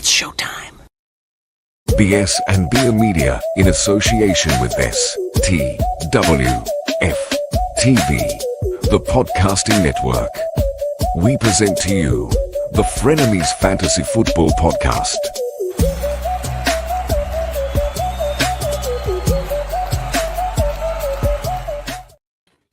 It's showtime. BS and Beer Media in association with STWF TV, the podcasting network. We present to you the Frenemies Fantasy Football Podcast.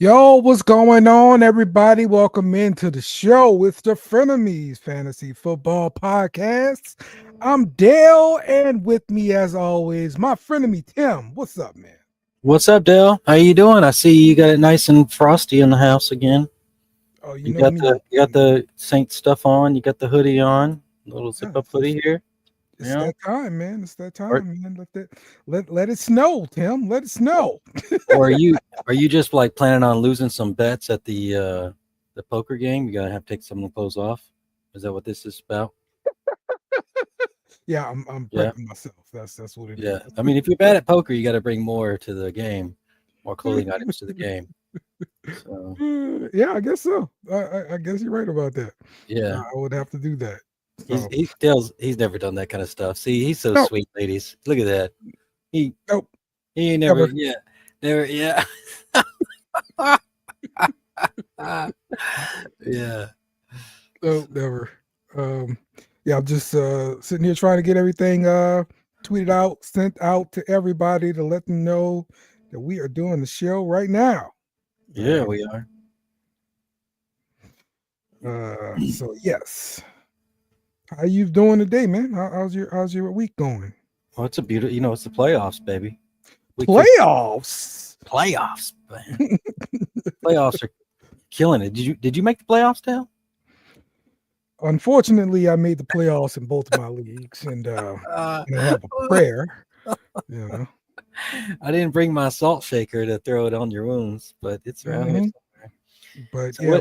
Yo, what's going on, everybody? Welcome into the show. It's the Frenemies Fantasy Football Podcast. I'm Dale, and with me, as always, my frenemy Tim. What's up, man? What's up, Dale? How you doing? I see you got it nice and frosty in the house again. Oh, You got the Saint stuff on. You got the hoodie on. Little zip up hoodie here. It's that time, man. It's that time, man. Let it snow, Tim. Let it snow. Or are you just like planning on losing some bets at the poker game? You gotta have to take some of the clothes off. Is that what this is about? Yeah, I'm prepping myself. That's what it is. Yeah, I mean, if you're bad at poker, you got to bring more to the game, more clothing items to the game. So. Yeah, I guess so. I guess you're right about that. Yeah, I would have to do that. So. He's never done that kind of stuff. See, he's so sweet, ladies. Look at that. He ain't never never yeah. Yeah. No, never. Yeah, I'm just sitting here trying to get everything tweeted out, sent out to everybody to let them know that we are doing the show right now. Yeah, we are. So yes. How you doing today, man? How's your week going? Well, it's a beautiful, it's the playoffs, baby. Playoffs, man. Playoffs are killing it. Did you make the playoffs, Dale? Unfortunately, I made the playoffs in both of my leagues, and I have a prayer. You know, I didn't bring my salt shaker to throw it on your wounds, but it's around here somewhere. But so yeah,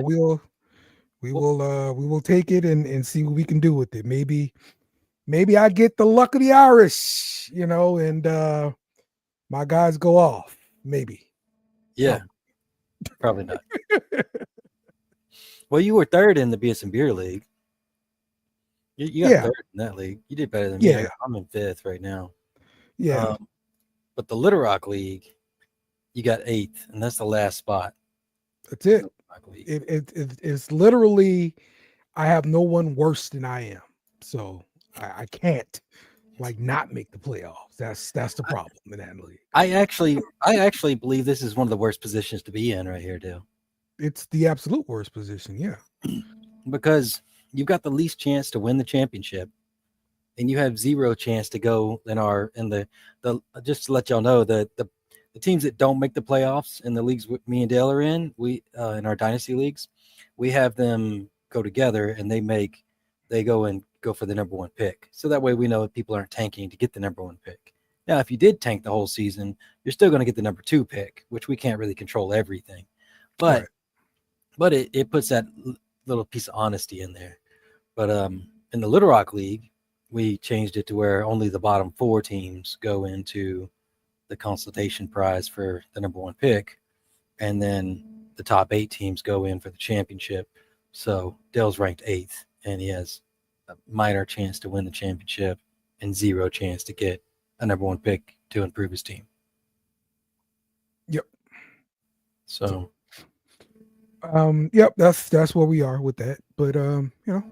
we will take it and see what we can do with it. Maybe I get the luck of the Irish, and my guys go off. Maybe. Yeah. Probably not. Well, you were third in the BS and Beer League. You got third in that league. You did better than me. I'm in fifth right now. Yeah. But the Little Rock League, you got eighth, and that's the last spot. That's it. It's literally, I have no one worse than I am, so I can't not make the playoffs. That's the problem in that league. I actually believe this is one of the worst positions to be in right here, Dale. It's the absolute worst position, yeah. Because you've got the least chance to win the championship, and you have zero chance to go in the just to let y'all know that the teams that don't make the playoffs in the leagues me and Dale are in, we in our dynasty leagues, we have them go together and they go for the number one pick. So that way we know people aren't tanking to get the number one pick. Now, if you did tank the whole season, you're still going to get the number two pick, which we can't really control everything. But it puts that little piece of honesty in there. But in the Little Rock League, we changed it to where only the bottom four teams go into the consultation prize for the number one pick, and then the top 8 teams go in for the championship. So Dale's ranked 8th, and he has a minor chance to win the championship and zero chance to get a number one pick to improve his team. Yep. So yep, that's where we are with that. But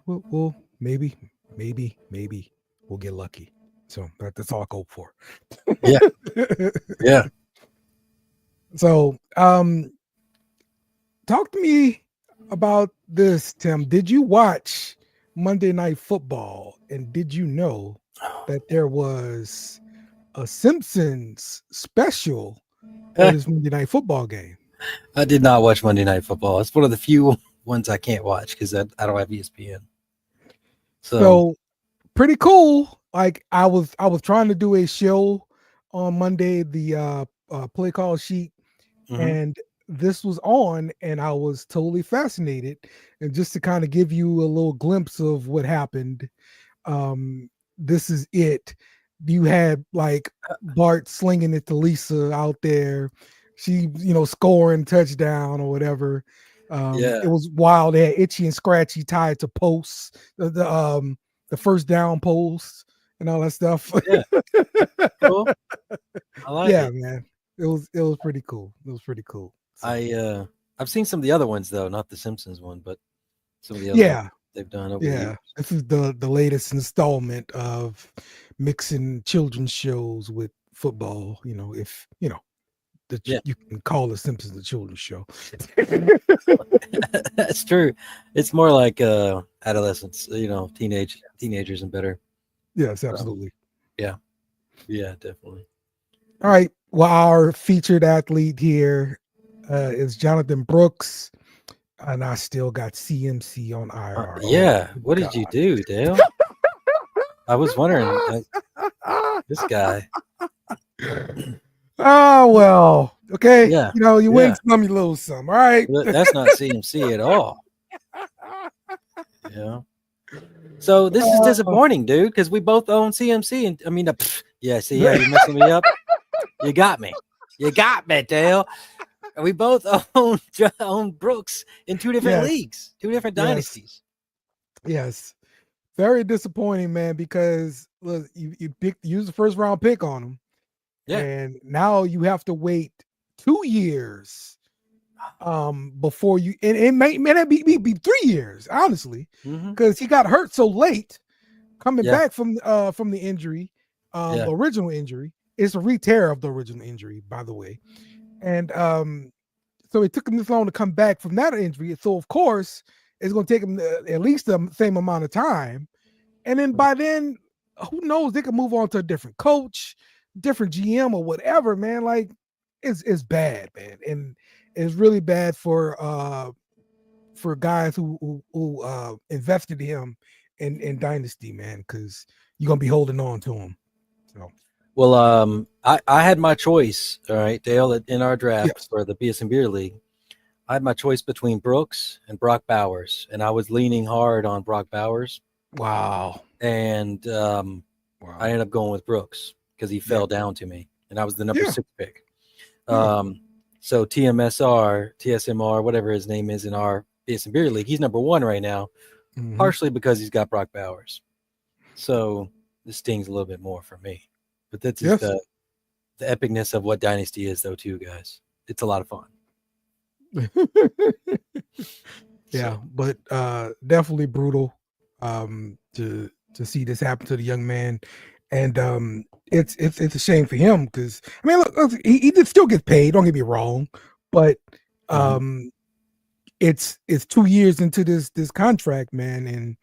we'll maybe we'll get lucky. So that's all I hope for. Yeah. Yeah. So talk to me about this, Tim. Did you watch Monday Night Football, and did you know that there was a Simpsons special for this Monday Night Football game? I did not watch Monday Night Football. It's one of the few ones I can't watch because I don't have ESPN. So pretty cool. I was trying to do a show on Monday, the play call sheet, and this was on, and I was totally fascinated. And just to kind of give you a little glimpse of what happened, this is it. You had Bart slinging it to Lisa out there. She, scoring touchdown or whatever. It was wild. They had Itchy and Scratchy tied to posts. The the first down post and all that stuff. Yeah. Cool. I like Yeah, it. man. It was pretty cool. It was pretty cool. So, I've seen some of the other ones though, not the Simpsons one, but some of the other ones yeah, they've done over the yeah. years. This is the latest installment of mixing children's shows with football. If Yeah. you can call The Simpsons a children's show. That's true. It's more like adolescents, teenagers and better. Yes, absolutely. Yeah, definitely. All right. Well, our featured athlete here is Jonathan Brooks, and I still got CMC on IR. Yeah. Oh, What did you do, Dale? I was wondering. This guy. Oh well. Okay. Yeah. You win some, you lose some. All right. That's not CMC at all. Yeah. So this is disappointing, dude, because we both own CMC, and I mean, see how you're messing me up. You got me, Dale. And we both own Brooks in two different leagues, two different dynasties. Yes. Very disappointing, man, because look, you use the first round pick on him. Yeah. And now you have to wait 2 years before you, and it may not be 3 years, honestly, because he got hurt so late coming back from the injury, the original injury. It's a re-tear of the original injury, by the way. And so it took him this long to come back from that injury. So of course it's going to take him at least the same amount of time. And then by then, who knows? They can move on to a different coach, different GM or whatever, man. Like it's bad, man. And it's really bad for guys who invested in him in Dynasty, man, because you're going to be holding on to him. So. Well, I had my choice, all right, Dale, in our draft for the BS and Beer League. I had my choice between Brooks and Brock Bowers, and I was leaning hard on Brock Bowers. Wow. And I ended up going with Brooks because he fell down to me, and I was the number 6 pick. So TSMR, whatever his name is in our BS and Beer League, he's number 1 right now, partially because he's got Brock Bowers. So this stings a little bit more for me. But that's just the epicness of what Dynasty is, though, too, guys. It's a lot of fun. But definitely brutal to see this happen to the young man, and it's a shame for him because I mean, look, he did still get paid. Don't get me wrong, but it's 2 years into this contract, man,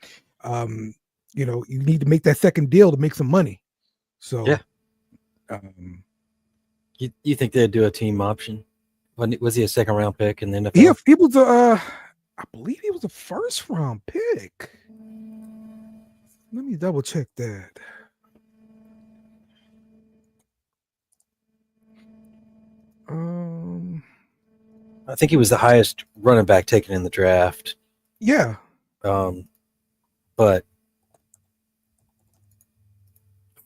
and you need to make that second deal to make some money. So you think they'd do a team option? Was he a second round pick in the NFL? Yeah, he was I believe he was a first round pick. Let me double check that. I think he was the highest running back taken in the draft. Yeah. But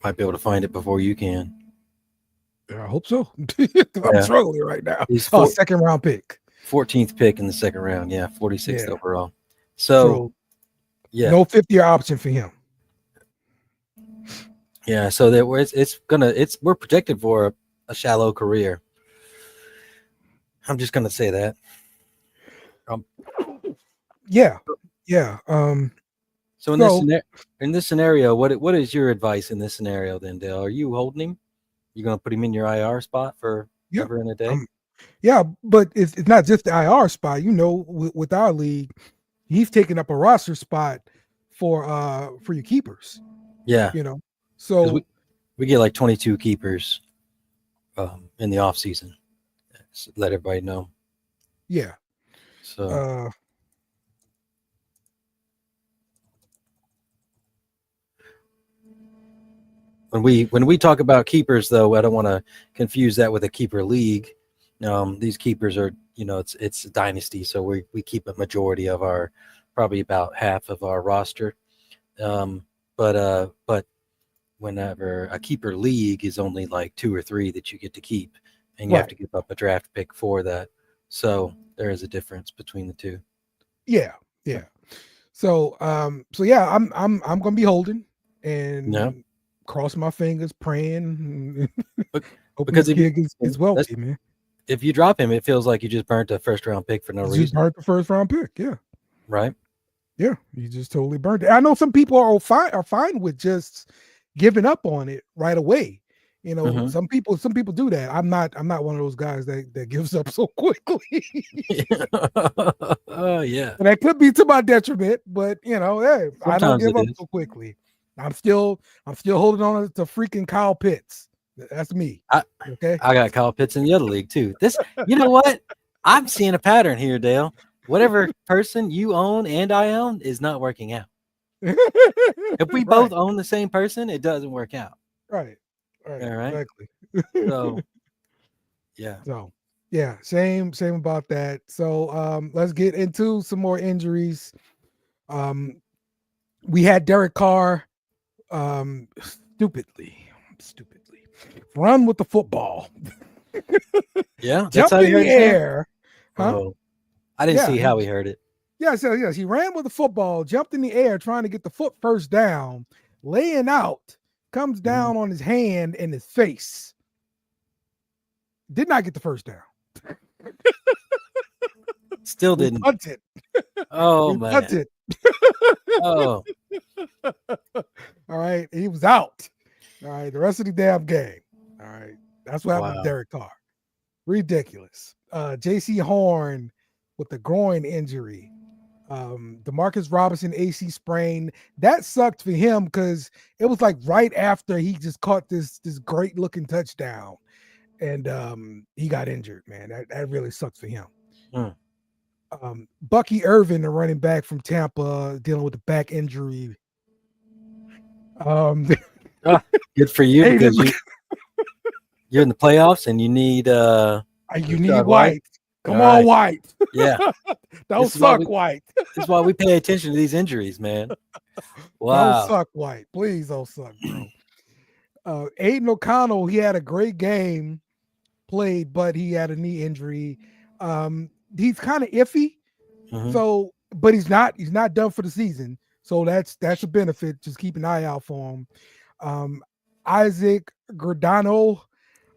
might be able to find it before you can. I hope so. I'm struggling right now. He's second round pick. 14th pick in the second round. 46th overall. So no 50-year option for him. Yeah, so that we're protected for a shallow career. I'm just gonna say that. So in this scenario, what is your advice in this scenario then, Dale? Are you holding him? You gonna put him in your IR spot for ever in a day? But it's not just the IR spot. With our league, he's taking up a roster spot for your keepers. Yeah, so we get like 22 keepers in the off season. Let everybody know. Yeah. So. When we talk about keepers, though, I don't want to confuse that with a keeper league. These keepers are, it's a dynasty, so we keep a majority of probably about half of our roster. But whenever a keeper league is only like 2 or 3 that you get to keep, and you have to give up a draft pick for that, so there is a difference between the two. Yeah. So I'm gonna be holding. and cross my fingers, praying. Hoping because this kid gets wealthy, man. If you drop him, it feels like you just burnt a first round pick for no reason. You burnt the first round pick, yeah. Right. Yeah, you just totally burnt it. I know some people are fine with just giving up on it right away. You know, some people do that. I'm not one of those guys that gives up so quickly. Oh yeah. And that could be to my detriment, but hey, sometimes I don't give up so quickly. I'm still holding on to freaking Kyle Pitts. That's me. Okay. I got Kyle Pitts in the other league too. You know what? I'm seeing a pattern here, Dale. Whatever person you own and I own is not working out. If we both own the same person, it doesn't work out. Right. All right. Exactly. So yeah. So yeah, same about that. So let's get into some more injuries. We had Derek Carr stupidly run with the football. Yeah, Jump in the air. Huh? Oh, I didn't see how he heard it. Yes, he ran with the football, jumped in the air trying to get the foot first down, laying out, comes down on his hand and his face. Did not get the first down. Still didn't. Punted. Oh, man. Punted. Oh. All right. He was out. All right. The rest of the damn game. All right. That's what happened with Derek Carr. Ridiculous. J.C. Horn with the groin injury. Demarcus Robinson AC sprain. That sucked for him because it was like right after he just caught this great looking touchdown. And he got injured, man. That really sucks for him. Bucky Irvin, the running back from Tampa, dealing with the back injury. Good for you because you're in the playoffs and you need White. Come on, White. Yeah. Don't suck, White. This is why we pay attention to these injuries, man. Wow. Don't suck, White. Please don't suck, bro. Aiden O'Connell, he had a great game played, but he had a knee injury. He's kind of iffy. So, but he's not done for the season. So that's a benefit. Just keep an eye out for him. Isaac Giordano,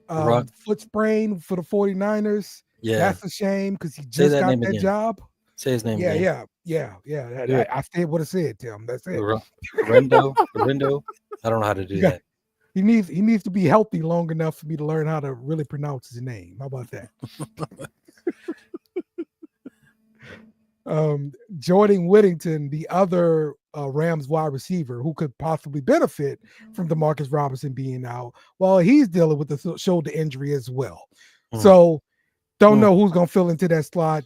foot sprain for the 49ers. Yeah, that's a shame because he just got that job. Say his name. Yeah. I said what I said, Tim. That's it. Rindo. I don't know how to do that. He needs to be healthy long enough for me to learn how to really pronounce his name. How about that? Jordan Whittington, the other Rams wide receiver who could possibly benefit from DeMarcus Robinson being out, well, he's dealing with the shoulder injury as well. So don't know who's going to fill into that slot.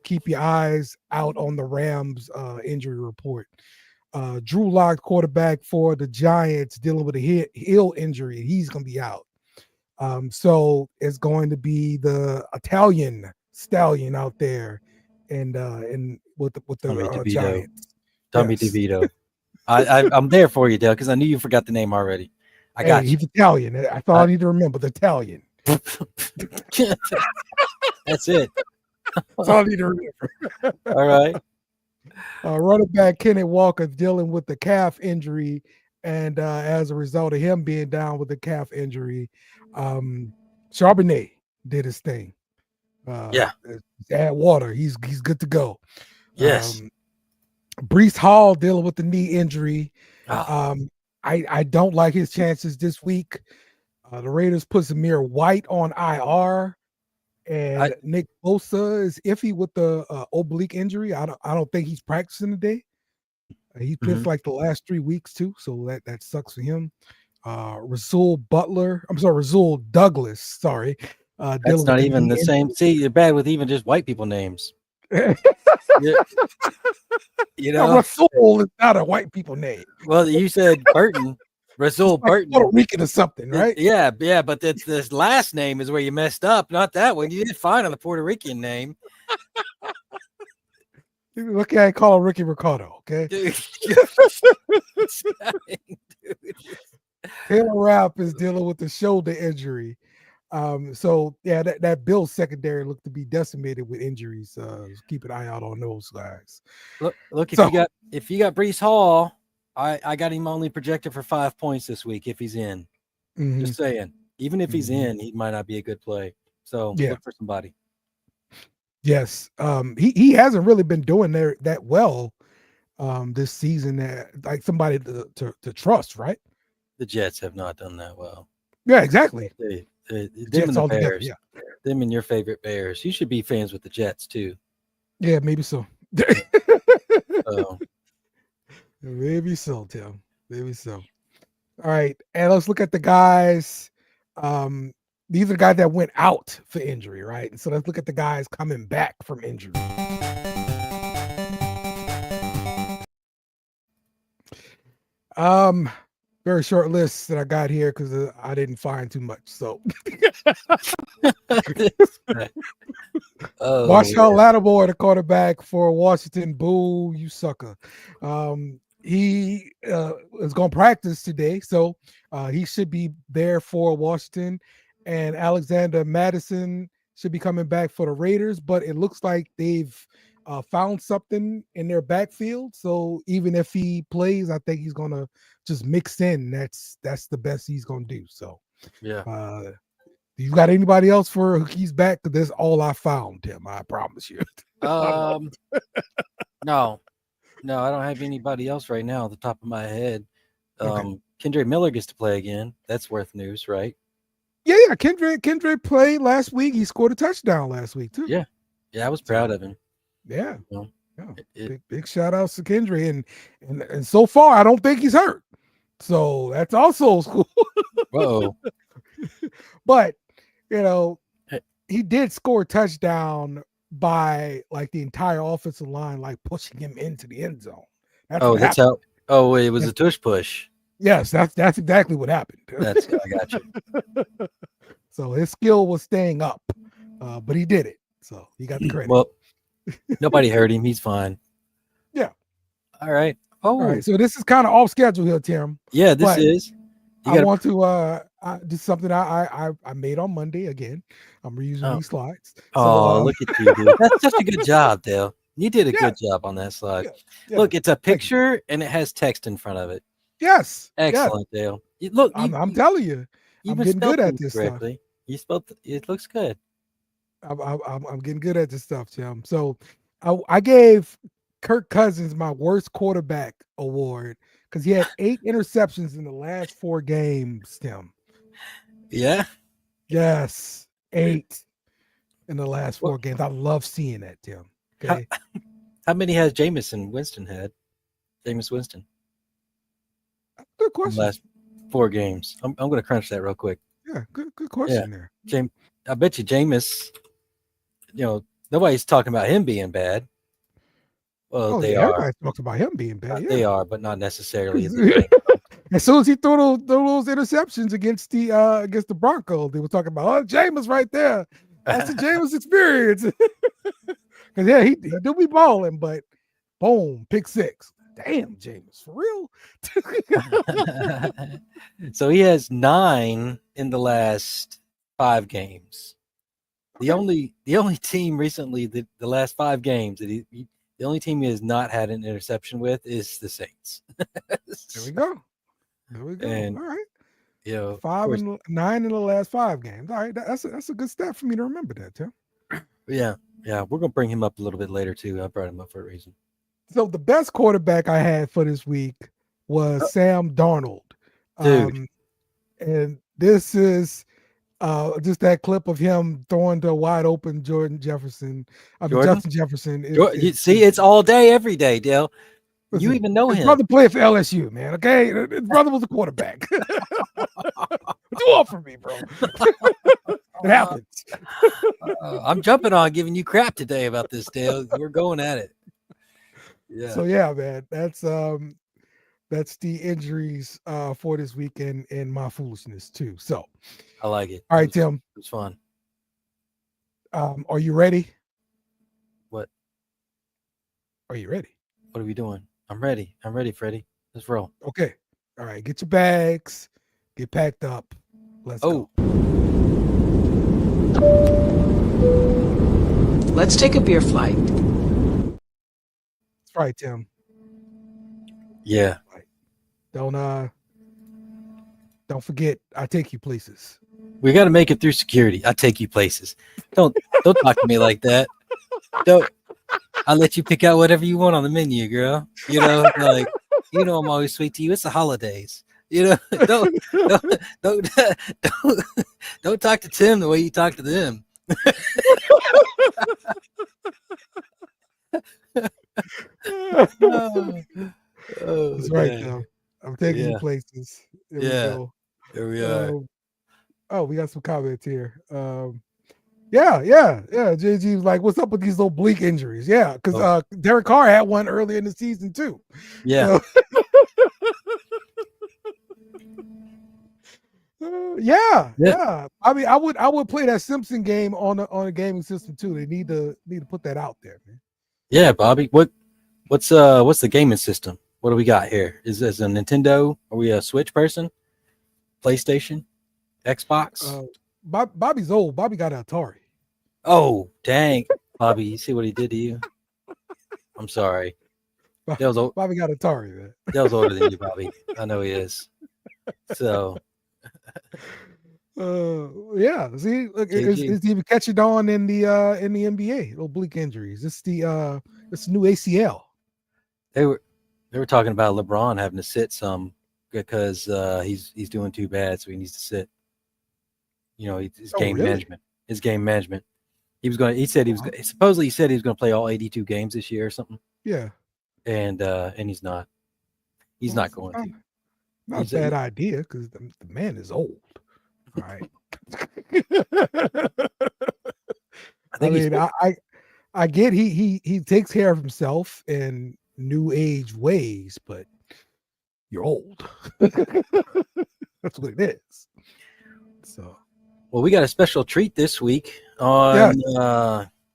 Keep your eyes out on the Rams injury report. Drew Lock, quarterback for the Giants, dealing with a heel injury. He's going to be out. So it's going to be the Italian stallion out there, and with the Giants. Tommy DeVito. I'm there for you, Dale, because I knew you forgot the name already. I got you. He's Italian. I thought I need to remember the Italian. That's it. That's all I need to remember. All right. Running back Kenneth Walker dealing with the calf injury, and as a result of him being down with the calf injury, Charbonnet did his thing. Add water. He's good to go. Yes. Breece Hall dealing with the knee injury. I don't like his chances this week. The Raiders put Zamir White on IR, and Nick Bosa is iffy with the oblique injury. I don't think he's practicing today. He's missed like the last 3 weeks too, so that sucks for him. Rasul Douglas. Sorry, that's not even the same. See, you're bad with even just white people names. You know, Rasul is not a white people name. Well, you said Burton. Rasul Burton, Puerto Rican or something, right? Yeah, but this last name is where you messed up, not that one. You did fine on the Puerto Rican name. Okay, I call him Ricky Ricardo. Okay, dude. Taylor Rapp is dealing with the shoulder injury. So yeah, that Bills secondary looked to be decimated with injuries. Keep an eye out on those guys. Look, if you got Breece Hall, I got him only projected for 5 points this week if he's in. Mhm. Just saying. Even if he's in, he might not be a good play. So look for somebody. Yes. He hasn't really been doing that well this season, like somebody to trust, right? The Jets have not done that well. Yeah, exactly. Them Jets and the altogether, Bears. Them and your favorite Bears. You should be fans with the Jets too. Yeah, maybe so. So maybe so, Tim. Maybe so. All right, and let's look at the guys. These are the guys that went out for injury, right? So let's look at the guys coming back from injury. Very short list that I got here because I didn't find too much. So Marshall Lattimore, the quarterback for Washington. Boo, you sucker. He is going to practice today, so he should be there for Washington. And Alexander Madison should be coming back for the Raiders, but it looks like they've found something in their backfield. So even if he plays, I think he's going to just mix in. That's the best he's going to do. So yeah. You got anybody else for he's back? Because that's all I found, Tim. I promise you. No, I don't have anybody else right now at the top of my head. Kendrick Miller gets to play again. That's worth news, right? Yeah. Kendrick played last week. He scored a touchdown last week too. Yeah, I was proud of him. Yeah. Big shout outs to Kendrick, and so far I don't think he's hurt. So that's also cool. Whoa. But he did score a touchdown by like the entire offensive line, like pushing him into the end zone. That's how. Oh, it was a tush push. Yes, that's exactly what happened. I got you. So his skill was staying up, but he did it. So he got the credit. Well, nobody hurt him. He's fine. Yeah. All right. All right. So this is kind of off schedule here, Tim. Yeah, this is. I want to do something I made on Monday again. I'm reusing these slides. Look at you, dude. That's such a good job, Dale. You did a good job on that slide. Yeah. Look, it's a picture and it has text in front of it. Yes. Excellent, Dale. Look, I'm telling you, I'm getting good at this correctly. Stuff. You spelled it looks good. I'm getting good at this stuff, Tim. So I gave Kirk Cousins my worst quarterback award because he had 8 interceptions in the last 4 games, Tim. Yeah. Yes, 8 in the last 4 games. I love seeing that, Tim. Okay. How many has Jameis Winston had? Jameis Winston. Good question. Last 4 games. I'm going to crunch that real quick. Yeah, good question there. I bet you Jameis. Nobody's talking about him being bad. Well, they are. Everybody talks about him being bad. They are, but not necessarily. As soon as he threw those interceptions against the Broncos, they were talking about, Jameis right there. That's the Jameis experience. Because he do be balling, but boom, pick 6. Damn, Jameis, for real. So he has 9 in the last 5 games. The only team recently the last 5 games that the only team he has not had an interception with is the Saints. There we go. And, all right. 5 and 9 in the last 5 games. All right, that's a good stat for me to remember that, Tim. Yeah. We're gonna bring him up a little bit later too. I brought him up for a reason. So the best quarterback I had for this week was Sam Darnold. Dude. And this is just that clip of him throwing to a wide open Justin Jefferson. See, it's all day, every day, Dale. Listen, you even know his him. brother played for LSU, man. Okay, his brother was a quarterback. Do all for me, bro. It happens. I'm jumping on giving you crap today about this, Dale. We're going at it. Yeah. So yeah, man, that's the injuries for this weekend and my foolishness too. So I like it. All right, Tim. It was fun. Are you ready? What? Are you ready? What are we doing? I'm ready, Freddie. Let's roll. Okay. All right. Get your bags. Get packed up. Let's go. Let's take a beer flight. That's right, Tim. Yeah. Don't forget, I take you places. We got to make it through security. I take you places. Don't talk to me like that. Don't. I'll let you pick out whatever you want on the menu, girl. I'm always sweet to you. It's the holidays. Don't don't don't don't, don't talk to Tim the way you talk to them. That's right, though. I'm taking you places. There we go. There we are. We got some comments here. Yeah. JG's like, what's up with these little bleak injuries? Yeah, because Derek Carr had one earlier in the season too. Yeah. Yeah. I mean, I would play that Simpson game on a gaming system too. They need to put that out there, man. Yeah, Bobby. What's the gaming system? What do we got here? Is this a Nintendo? Are we a Switch person? PlayStation? Xbox? Bobby's old. Bobby got an Atari. Oh, dang. Bobby, you see what he did to you? I'm sorry. Bobby got Atari, man. That was older than you, Bobby. I know he is. So yeah. See, look, it's even catching on in the NBA. Oblique injuries. It's the new ACL. They were talking about LeBron having to sit some because he's doing too bad, so he needs to sit. His game management. His game management. He said he was supposedly he was going to play all 82 games this year or something. Yeah. And he's not. He's not going to. Not a bad idea because the man is old. All right. I get he takes care of himself in new age ways, but you're old. That's what it is. So, well, we got a special treat this week on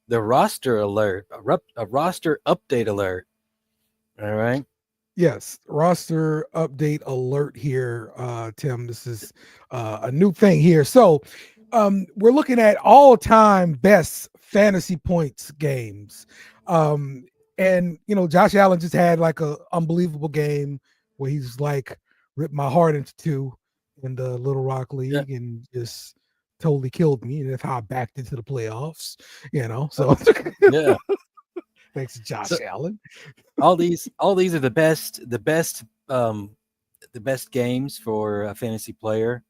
the roster alert, a roster update alert. All right. Yes, roster update alert here, Tim. This is a new thing here. So we're looking at all-time best fantasy points games. And, Josh Allen just had like a unbelievable game where he's like ripped my heart into two in the Little Rock League and just totally killed me. And that's how I backed into the playoffs, so. Yeah. Thanks to Josh Allen. all these are the best games for a fantasy player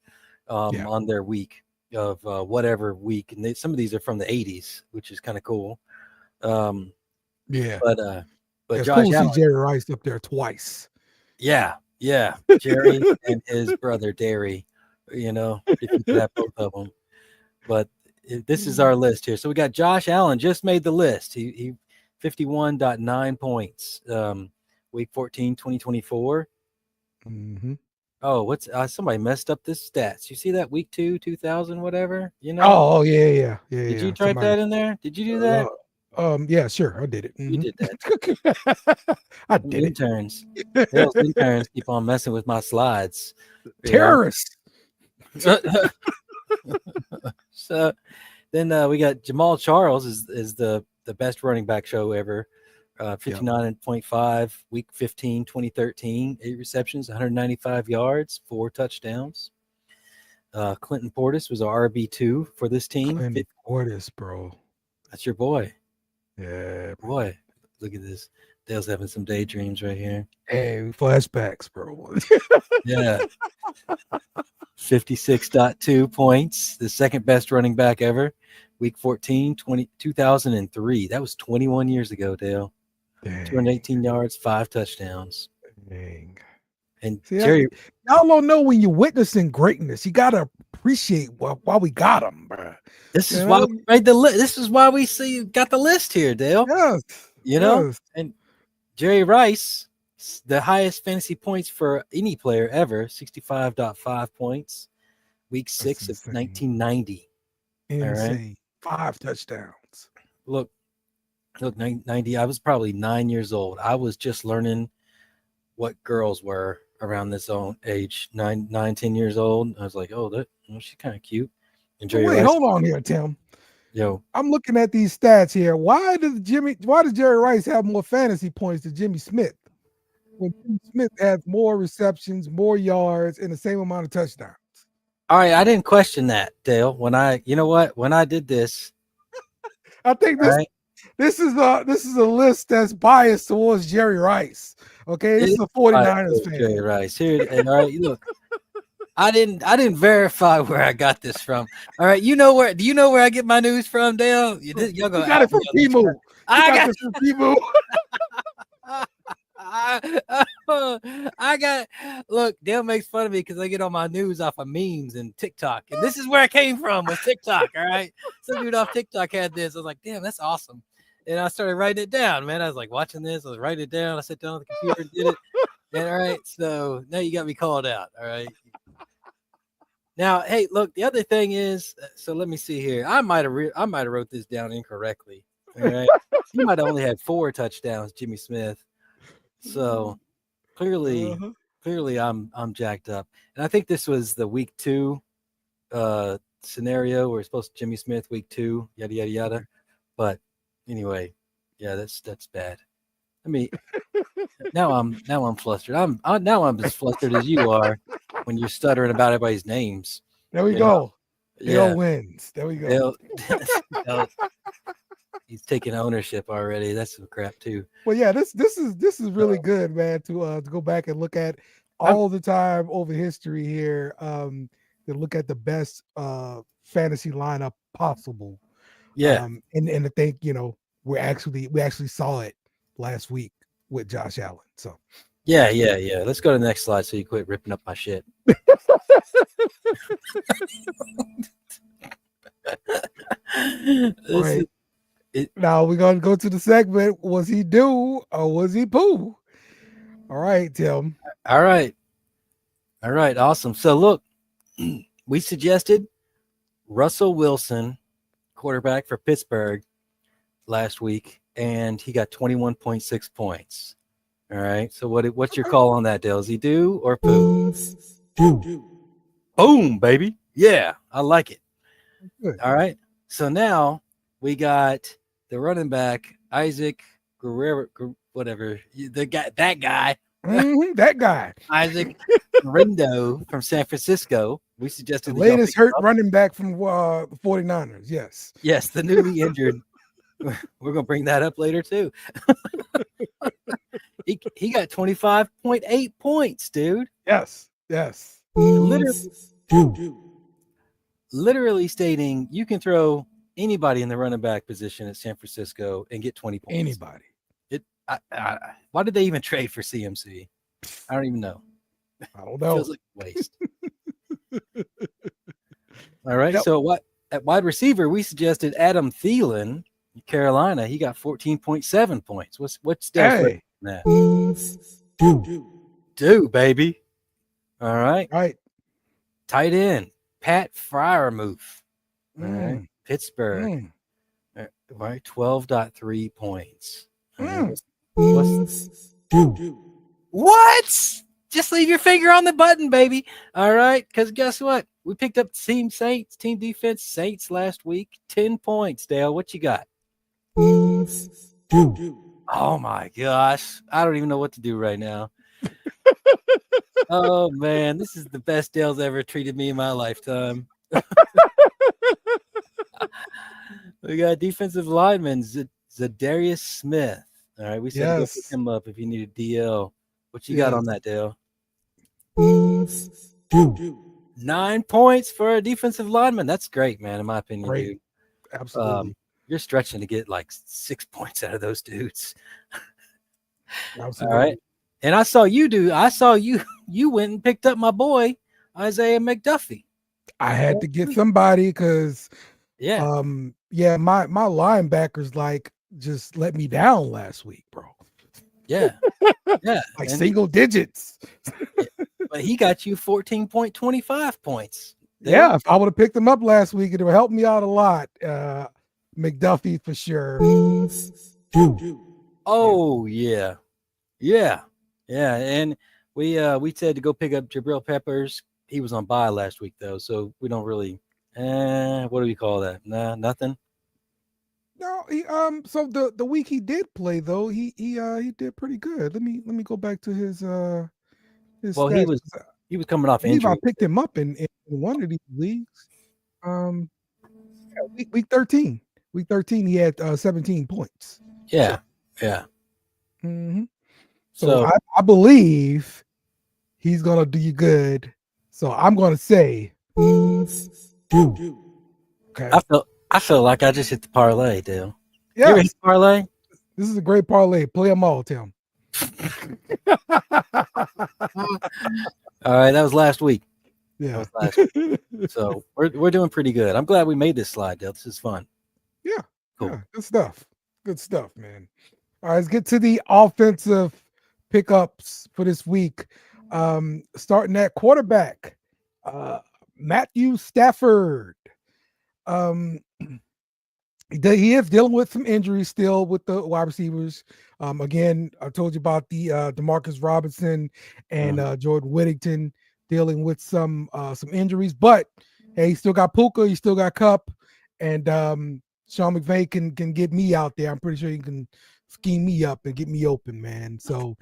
on their week of whatever week, and some of these are from the 80s, which is kind of cool. But it's Josh cool to Allen, see Jerry Rice up there twice. Yeah, Jerry and his brother Derry. If you could have both of them. But this is our list here. So we got Josh Allen just made the list. He 51.9 points. Week 14, 2024. Mm-hmm. Oh, what's somebody messed up this stats. You see that week 2, 2000, whatever, Oh, yeah. Did you type that in there? Did you do that? Yeah, sure. I did it. You did that. I did interns. Those interns keep on messing with my slides. Terrorists. So then we got Jamal Charles is the best running back show ever. 59.5, week 15, 2013, 8 receptions, 195 yards, 4 touchdowns. Clinton Portis was our RB2 for this team. Clinton Portis, bro. That's your boy. Yeah, boy. Look at this. Dale's having some daydreams right here. Hey, flashbacks, bro. Yeah. 56.2 points, the second best running back ever. Week 14, 2003. That was 21 years ago, Dale. Dang. 218 yards, 5 touchdowns. Dang. And see, Jerry, y'all don't know when you're witnessing greatness. You gotta appreciate why we got them, bro. This is why we made the list. This is why we got the list here, Dale. Yes. Yes. And Jerry Rice, the highest fantasy points for any player ever, 65.5 points. Week 6 of 1990. Insane. Right? 5 touchdowns. Look, 90. I was probably 9 years old. I was just learning what girls were around this own age, 9, 10 years old. I was like, she's kind of cute. And Jerry Wait, Rice, hold on here, Tim. Yo, I'm looking at these stats here. Why does Jerry Rice have more fantasy points than Jimmy Smith? when Jimmy Smith has more receptions, more yards, and the same amount of touchdowns. All right, I didn't question that, Dale. When I did this, I think this is a list that's biased towards Jerry Rice. Okay, this is a 49ers fan. Jerry Rice here, and all right, look, I didn't verify where I got this from. All right, do you know where I get my news from, Dale? You got it from Timu. I got this from Timu. Look, Dale makes fun of me because I get all my news off of memes and TikTok. And this is where it came from, was TikTok. All right. Some dude off TikTok had this. I was like, damn, that's awesome. And I started writing it down, man. I was like watching this, I was writing it down. I sat down on the computer and did it. And all right, so now you got me called out. All right. Now, hey, look, the other thing is, so let me see here. I might have wrote this down incorrectly. All right. He might have only had 4 touchdowns, Jimmy Smith. So clearly I'm jacked up. And I think this was the week 2 scenario where it's supposed to Jimmy Smith week 2, yada yada yada. But anyway, yeah, that's bad. I mean, now I'm flustered. I'm as flustered as you are when you're stuttering about everybody's names. There we go. Dale wins. There we go. He's taking ownership already. That's some crap too. Well, yeah, this is really good, man. To go back and look at all the time over history here. To look at the best fantasy lineup possible. Yeah, and to think, we actually saw it last week with Josh Allen. So yeah. Let's go to the next slide so you quit ripping up my shit. Right. Now we're gonna go to the segment. Was he do or was he poo? All right, Tim. All right. Awesome. So look, we suggested Russell Wilson, quarterback for Pittsburgh, last week, and he got 21.6 points. All right. So what's your call on that, Dale? Is he do or poo? Do. Boom, baby. Yeah, I like it. Good. All right. So now we got the running back, Isaac Guerrero, whatever. That guy. That guy. Isaac Rindo from San Francisco. We suggested the latest hurt running back from the 49ers. Yes. Yes, the newly injured. We're going to bring that up later too. He got 25.8 points, dude. Yes. Literally stating you can throw anybody in the running back position at San Francisco and get 20 points. Anybody. Why did they even trade for CMC? I don't even know. I don't know. Feels like a waste. All right. Yep. So at wide receiver, we suggested Adam Thielen, Carolina. He got 14.7 points. What's that? Do, baby. All right. Tight end, Pat Freiermuth. All right. Pittsburgh. All right. 12.3 points. What? Just leave your finger on the button, baby. All right. Because guess what? We picked up team defense Saints last week. 10 points, Dale. What you got? Oh, my gosh. I don't even know what to do right now. Oh, man. This is the best Dale's ever treated me in my lifetime. We got defensive lineman Zadarius Smith. All right. We said go pick him up if you need a DL. What you got on that, Dale? 9 points for a defensive lineman. That's great, man, in my opinion, dude. Absolutely. You're stretching to get like 6 points out of those dudes. Absolutely. All right. And I saw you went and picked up my boy, Isaiah McDuffie. I had to get somebody because my linebackers just let me down last week, bro. Yeah. Like single digits. But he got you 14.25 points. Yeah, if I would have picked him up last week, it would help me out a lot. McDuffie for sure. Oh yeah. And we said to go pick up Jabril Peppers. He was on bye last week though, so we don't really. What do we call that? Nah, nothing. No, he so the week he did play though, he did pretty good. Let me go back to his Well, stats. he was coming I off believe I injury. picked him up in one of these leagues. Um yeah, week 13. Week 13 he had 17 points. Yeah, yeah. hmm So So I believe he's gonna do you good. So I'm gonna say do. Okay. I feel like I just hit the parlay, Dale. You ever hit Yes, the parlay? this is a great parlay. Play them all, Tim. All right, that was last week. That Yeah. was last week. So we're doing pretty good. I'm glad we made this slide, Dale. This is fun. Yeah. Cool. Yeah. Good stuff. Good stuff, man. All right, let's get to the offensive pickups for this week. Starting at quarterback, Matthew Stafford. Um, he is dealing with some injuries still with the wide receivers. Again, I told you about the Demarcus Robinson and Jordan Whittington dealing with some injuries, but hey, he still got Puka, he still got Cup, and Sean McVay can get me out there. I'm pretty sure he can scheme me up and get me open, man. So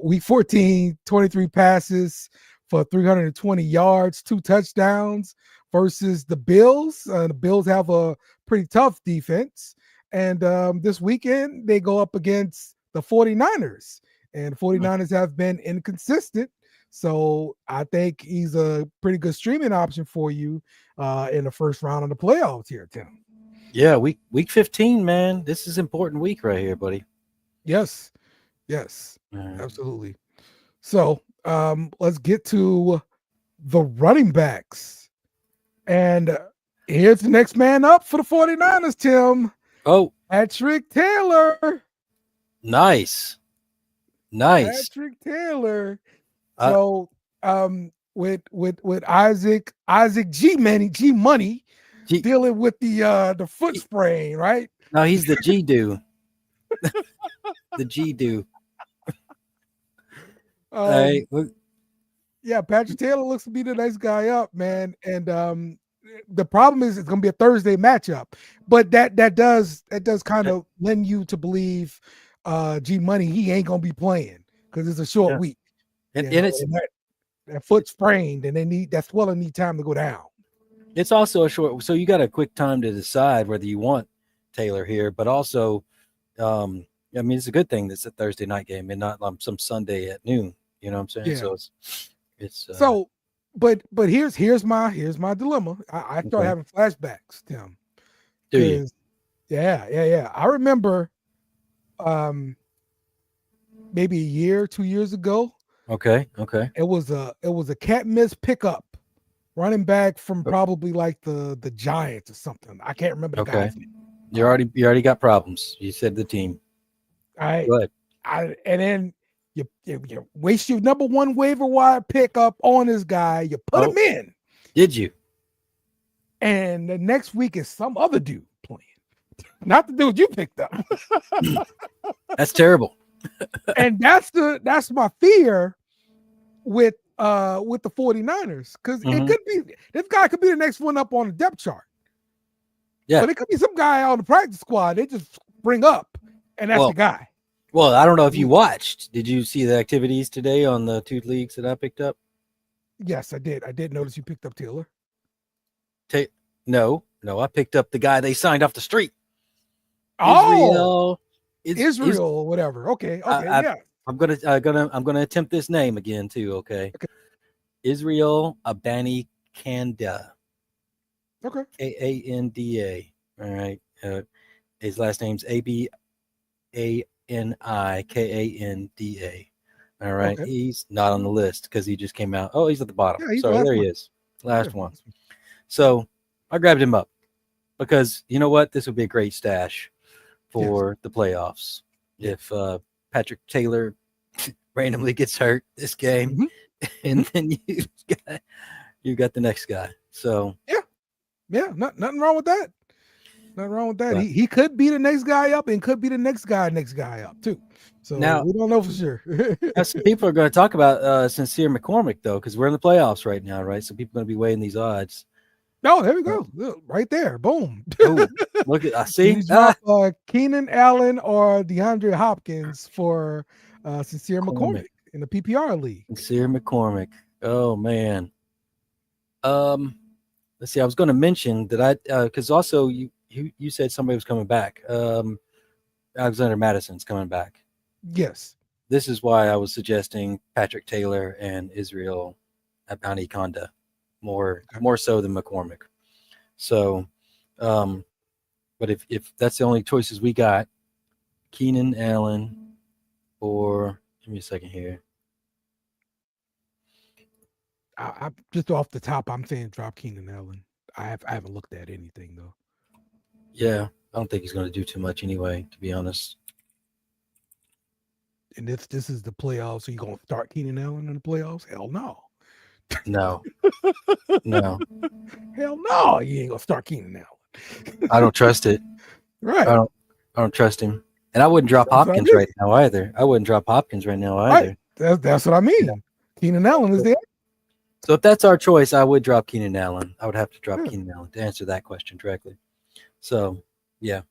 week 14, 23 passes for 320 yards, 2 touchdowns versus the Bills. The Bills have a pretty tough defense. And this weekend, they go up against the 49ers. And the 49ers have been inconsistent. So I think he's a pretty good streaming option for you in the first round of the playoffs here, Tim. Yeah, week 15, man. This is important week right here, buddy. Yes. Absolutely. So let's get to the running backs. And here's the next man up for the 49ers, Tim. Oh, Patrick Taylor. Nice. Patrick Taylor. So with Isaac G Money dealing with the foot sprain, right? No, he's the G-do. The G-do. Yeah, Patrick Taylor looks to be the next guy up, man. And the problem is it's gonna be a Thursday matchup, but that does kind of lend you to believe G Money he ain't gonna be playing because it's a short week. And it's that foot sprained, and that swelling need time to go down. It's also a short, so you got a quick time to decide whether you want Taylor here, but also, I mean, it's a good thing that it's a Thursday night game and not some Sunday at noon. You know what I'm saying? Yeah. So it's so, but here's my dilemma. I start having flashbacks, Tim. Do you? Yeah. I remember, maybe a year, 2 years ago. Okay. It was a can't miss pickup, running back from probably like the Giants or something. I can't remember the guy's name. You already got problems. You said the team. All right. Good. And then you waste your number one waiver wire pickup on this guy. You put him in. Did you? And the next week is some other dude playing, not the dude you picked up. That's terrible. And that's my fear with the 49ers, because it could be this guy could be the next one up on the depth chart. Yeah, but it could be some guy on the practice squad they just bring up, and that's the guy. Well, I don't know if you watched. Did you see the activities today on the 2 leagues that I picked up? Yes, I did. I did notice you picked up Taylor. No, I picked up the guy they signed off the street. Israel or whatever. Okay, yeah. I'm gonna attempt this name again too. Okay. Israel Abani Kanda. Okay. Kanda. All right. His last name's Abianikanda. All right. Okay. He's not on the list because he just came out. Oh, he's at the bottom. Yeah, sorry, there he is. Last one. So I grabbed him up because you know what? This would be a great stash for the playoffs. If Patrick Taylor randomly gets hurt this game, and then you got the next guy. So yeah, nothing wrong with that. Nothing wrong with that. Right. He could be the next guy up and could be the next guy up too. So now we don't know for sure. Some people are going to talk about Sincere McCormick though, because we're in the playoffs right now, right? So people are going to be weighing these odds. Oh, there we go. Look, right there. Boom. Oh, look at I see. You drop Keenan Allen or DeAndre Hopkins for Sincere McCormick in the PPR league. Sincere McCormick. Oh man. Let's see. I was going to mention that because also you said somebody was coming back. Alexander Madison's coming back. Yes. This is why I was suggesting Patrick Taylor and Israel Abanikanda more so than McCormick. So, but if that's the only choices we got, Keenan Allen or give me a second here. I just off the top, I'm saying drop Keenan Allen. I haven't looked at anything though. Yeah, I don't think he's going to do too much anyway, to be honest. And if this is the playoffs, so you going to start Keenan Allen in the playoffs? Hell no. No. No. Hell no, you ain't going to start Keenan Allen. I don't trust it. Right. I don't trust him. And I wouldn't drop Hopkins right now either. Right. That's what I mean. Yeah. Keenan Allen is there. So if that's our choice, I would drop Keenan Allen. I would have to drop Keenan Allen to answer that question directly. So, yeah.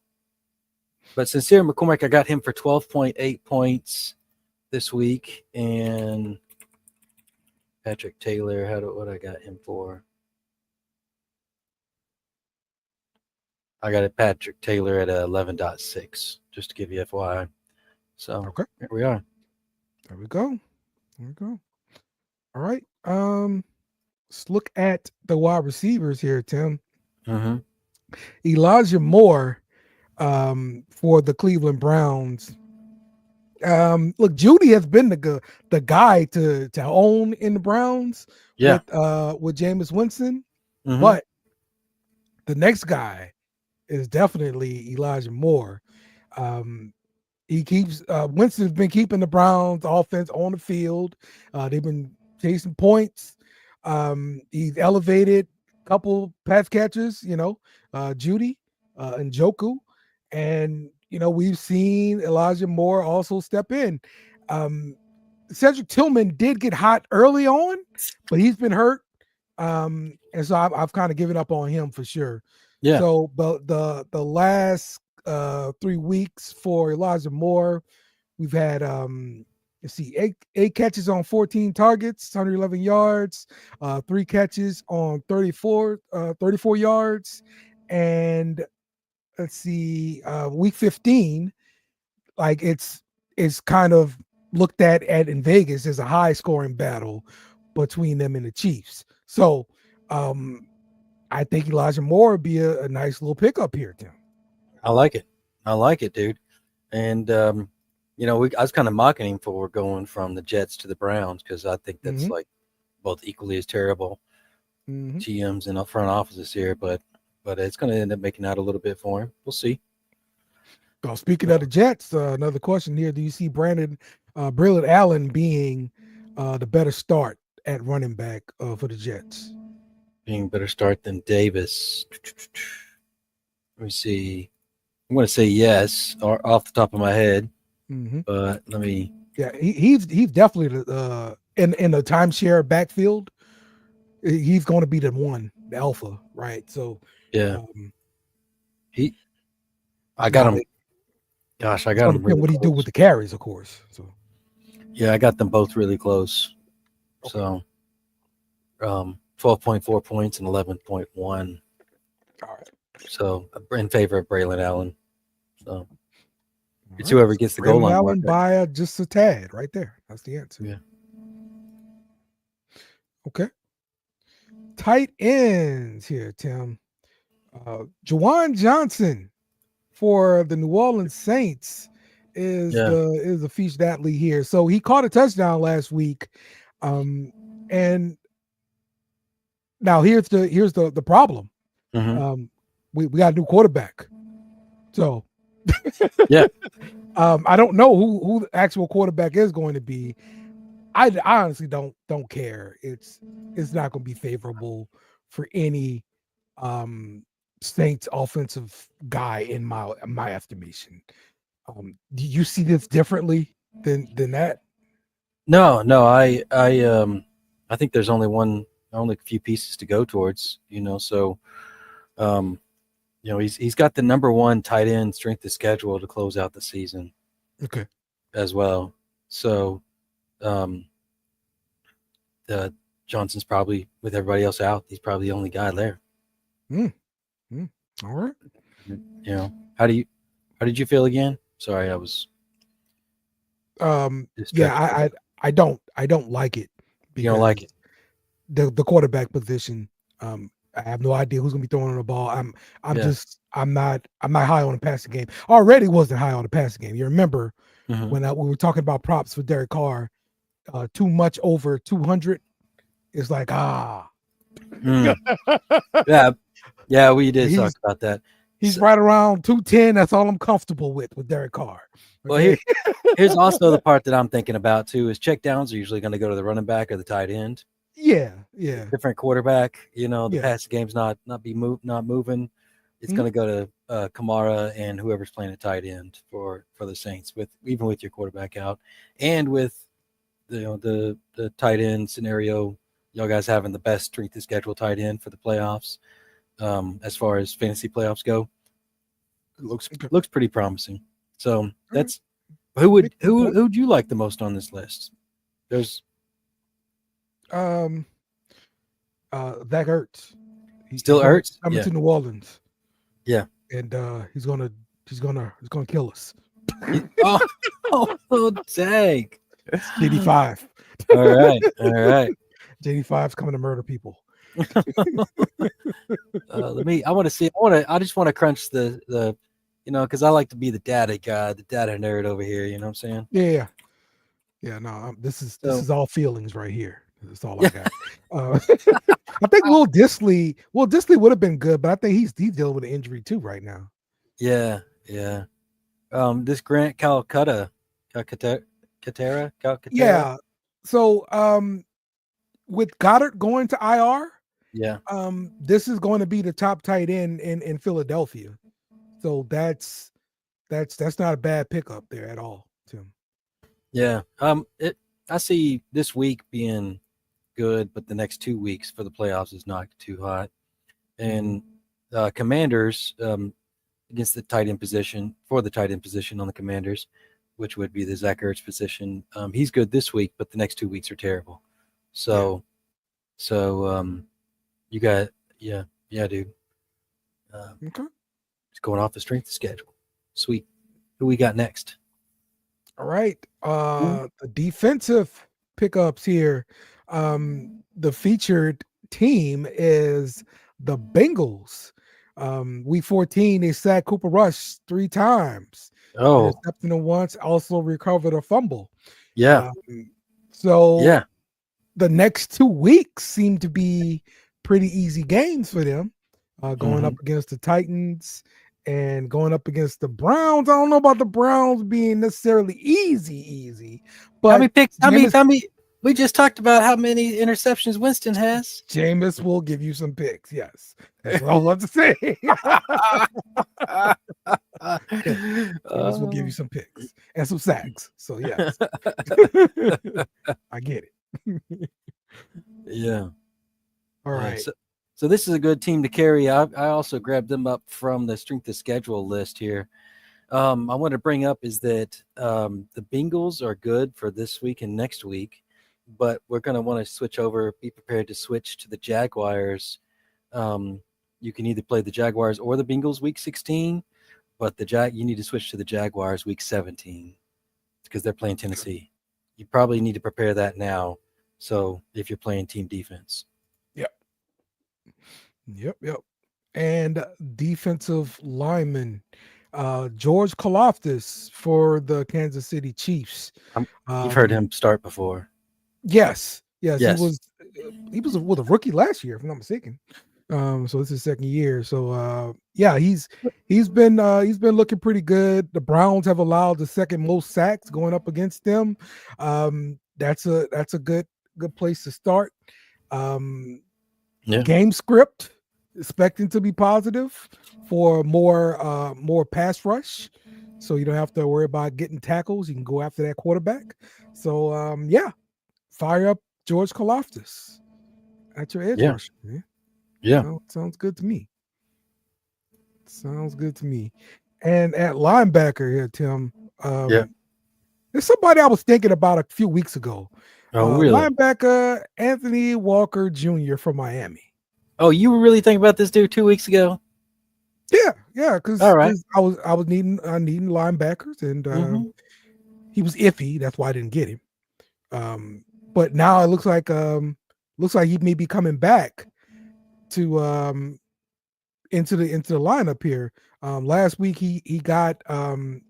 But Sincere McCormick, I got him for 12.8 points this week. And Patrick Taylor, what I got him for? I got it Patrick Taylor at 11.6, just to give you FYI. So, okay. Here we are. There we go. All right. Let's look at the wide receivers here, Tim. Mm-hmm. Elijah Moore for the Cleveland Browns. Look, Judy has been the guy to own in the Browns with Jameis Winston. Mm-hmm. But the next guy is definitely Elijah Moore. He keeps Winston's been keeping the Browns offense on the field. They've been chasing points. He's elevated a couple pass catchers, Judy and Njoku. And, we've seen Elijah Moore also step in. Cedric Tillman did get hot early on, but he's been hurt. And so I've kind of given up on him for sure. Yeah. So, but the last 3 weeks for Elijah Moore, we've had eight catches on 14 targets, 111 yards, 3 catches on 34 yards, and let's see, week 15, like it's kind of looked at in Vegas as a high scoring battle between them and the Chiefs. So I think Elijah Moore would be a nice little pickup here, Tim. I like it, dude. And I was kind of mocking him for going from the Jets to the Browns because I think that's like both equally as terrible GMs and front offices here, but it's going to end up making out a little bit for him. We'll see. Well, speaking of the Jets, another question here: do you see Braylon Allen being the better start at running back for the Jets? Being better start than Davis. Let me see. I'm going to say yes, or off the top of my head. But let me. Yeah, he's definitely in the timeshare backfield. He's going to be the alpha, right? So yeah, I got him. Gosh, I got him. Really what he do with the carries, of course. So yeah, I got them both really close. Okay. So, 12.4 points and 11.1. All right. So in favor of Braylon Allen. So it's whoever gets the goal line. Allen by just a tad right there. That's the answer. Yeah. Okay. Tight ends here, Tim. Juwan Johnson for the New Orleans Saints is a featured athlete here. So he caught a touchdown last week. And now here's the problem. We got a new quarterback. So yeah. I don't know who the actual quarterback is going to be. I honestly don't care. It's not going to be favorable for any Saints offensive guy in my estimation. Do you see this differently than that? No. I think there's only one only a few pieces to go towards, so he's got the number one tight end strength of schedule to close out the season. Okay. As well. So Johnson's probably, with everybody else out, he's probably the only guy there. All right. How did you feel again? Sorry, I was yeah, I don't like it. You don't like it. The quarterback position. I have no idea who's gonna be throwing the ball. I'm not high on the passing game. Already wasn't high on the passing game. You remember when we were talking about props for Derek Carr, too much over 200. It's like Yeah, we did talk about that. He's right around 210. That's all I'm comfortable with Derek Carr. Okay? Well, here's also the part that I'm thinking about too: is check downs are usually going to go to the running back or the tight end. Yeah. Different quarterback. The passing game's not moving. It's going to go to Kamara and whoever's playing a tight end for the Saints, even with your quarterback out, and with the tight end scenario. Y'all guys having the best strength of schedule tight end for the playoffs, as far as fantasy playoffs go. It looks pretty promising. So that's who'd you like the most on this list? There's Zach Ertz. He's still Ertz coming to New Orleans. Yeah, and he's gonna kill us. oh dang. JD5. All right. JD5's coming to murder people. I just want to crunch the because I like to be the data guy, the data nerd over here. You know what I'm saying? Yeah. No, this is all feelings right here. That's all I got. I think Will Dissly would have been good, but I think he's dealing with an injury too right now. Yeah. This Grant Calcaterra. Yeah. So with Goddard going to IR, this is going to be the top tight end in Philadelphia. So that's not a bad pickup there at all, Tim. Yeah. I see this week being good, but the next 2 weeks for the playoffs is not too hot. And Commanders against the tight end position on the Commanders, which would be the Zach Ertz position. He's good this week, but the next 2 weeks are terrible. So you got dude. Okay. It's going off the strength of schedule. Sweet. Who we got next? All right. The defensive pickups here. The featured team is the Bengals. Week 14, they sacked Cooper Rush 3 times. Intercepted him once, also recovered a fumble. Yeah. The next 2 weeks seem to be pretty easy games for them. Going up against the Titans and going up against the Browns. I don't know about the Browns being necessarily easy, but tell me. We just talked about how many interceptions Winston has. Jameis will give you some picks. Yes, that's what I want to say. Jameis will give you some picks and some sacks. So yes, I get it. Yeah. All right. So this is a good team to carry. I also grabbed them up from the strength of schedule list here. I want to bring up is that the Bengals are good for this week and next week, but we're going to want to be prepared to switch to the Jaguars. You can either play the Jaguars or the Bengals week 16, but you need to switch to the Jaguars week 17 because they're playing Tennessee. You probably need to prepare that now. So if you're playing team defense. Yep. And defensive lineman, George Karlaftis for the Kansas City Chiefs. You've heard him start before. Yes. He was a rookie last year, if I'm not mistaken. So this is his second year. So he's been looking pretty good. The Browns have allowed the second most sacks going up against them. That's a good place to start. Game script expecting to be positive for more pass rush, so you don't have to worry about getting tackles. You can go after that quarterback. So fire up George Karlaftis at your edge Yeah. rusher, man. Yeah. Sounds good to me. Sounds good to me. And at linebacker here, Tim, Yeah. there's somebody I was thinking about a few weeks ago. Oh, really? Linebacker Anthony Walker Jr. from Miami. Oh, you were really thinking about this dude 2 weeks ago? Yeah, because All right. I was needing linebackers, and Mhm. he was iffy. That's why I didn't get him. But now it looks like he may be coming back to into the lineup here. Last week he got the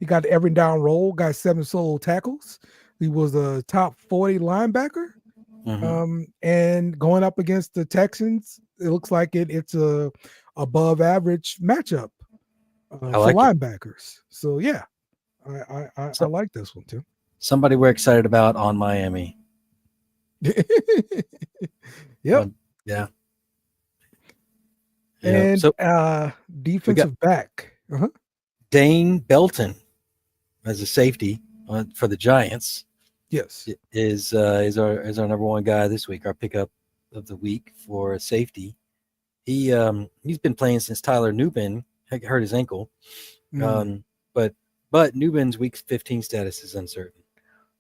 every down roll, got 7 solo tackles. He was a top 40 linebacker. And going up against the Texans, it looks like it's a above average matchup I for like it. linebackers. So yeah, I like this one too. Somebody we're excited about on Miami. Yep. Yeah. And So defensive back. Dane Belton as a safety for the Giants. Yes. Is our number one guy this week, our pickup of the week for safety. He's been playing since Tyler Nubin hurt his ankle. But Nubin's week 15 status is uncertain.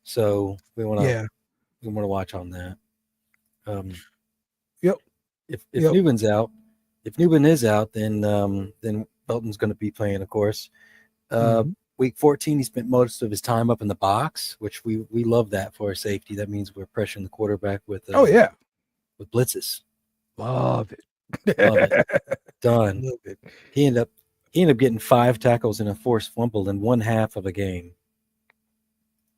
So we want to watch on that. Yep. If Nubin's out, if Nubin is out, then Belton's going to be playing, of course. Week 14, he spent most of his time up in the box, which we love that for a safety. That means we're pressuring the quarterback with with blitzes. Love it. Love it. Done. Love it. He ended up getting 5 tackles and a forced fumble in one half of a game.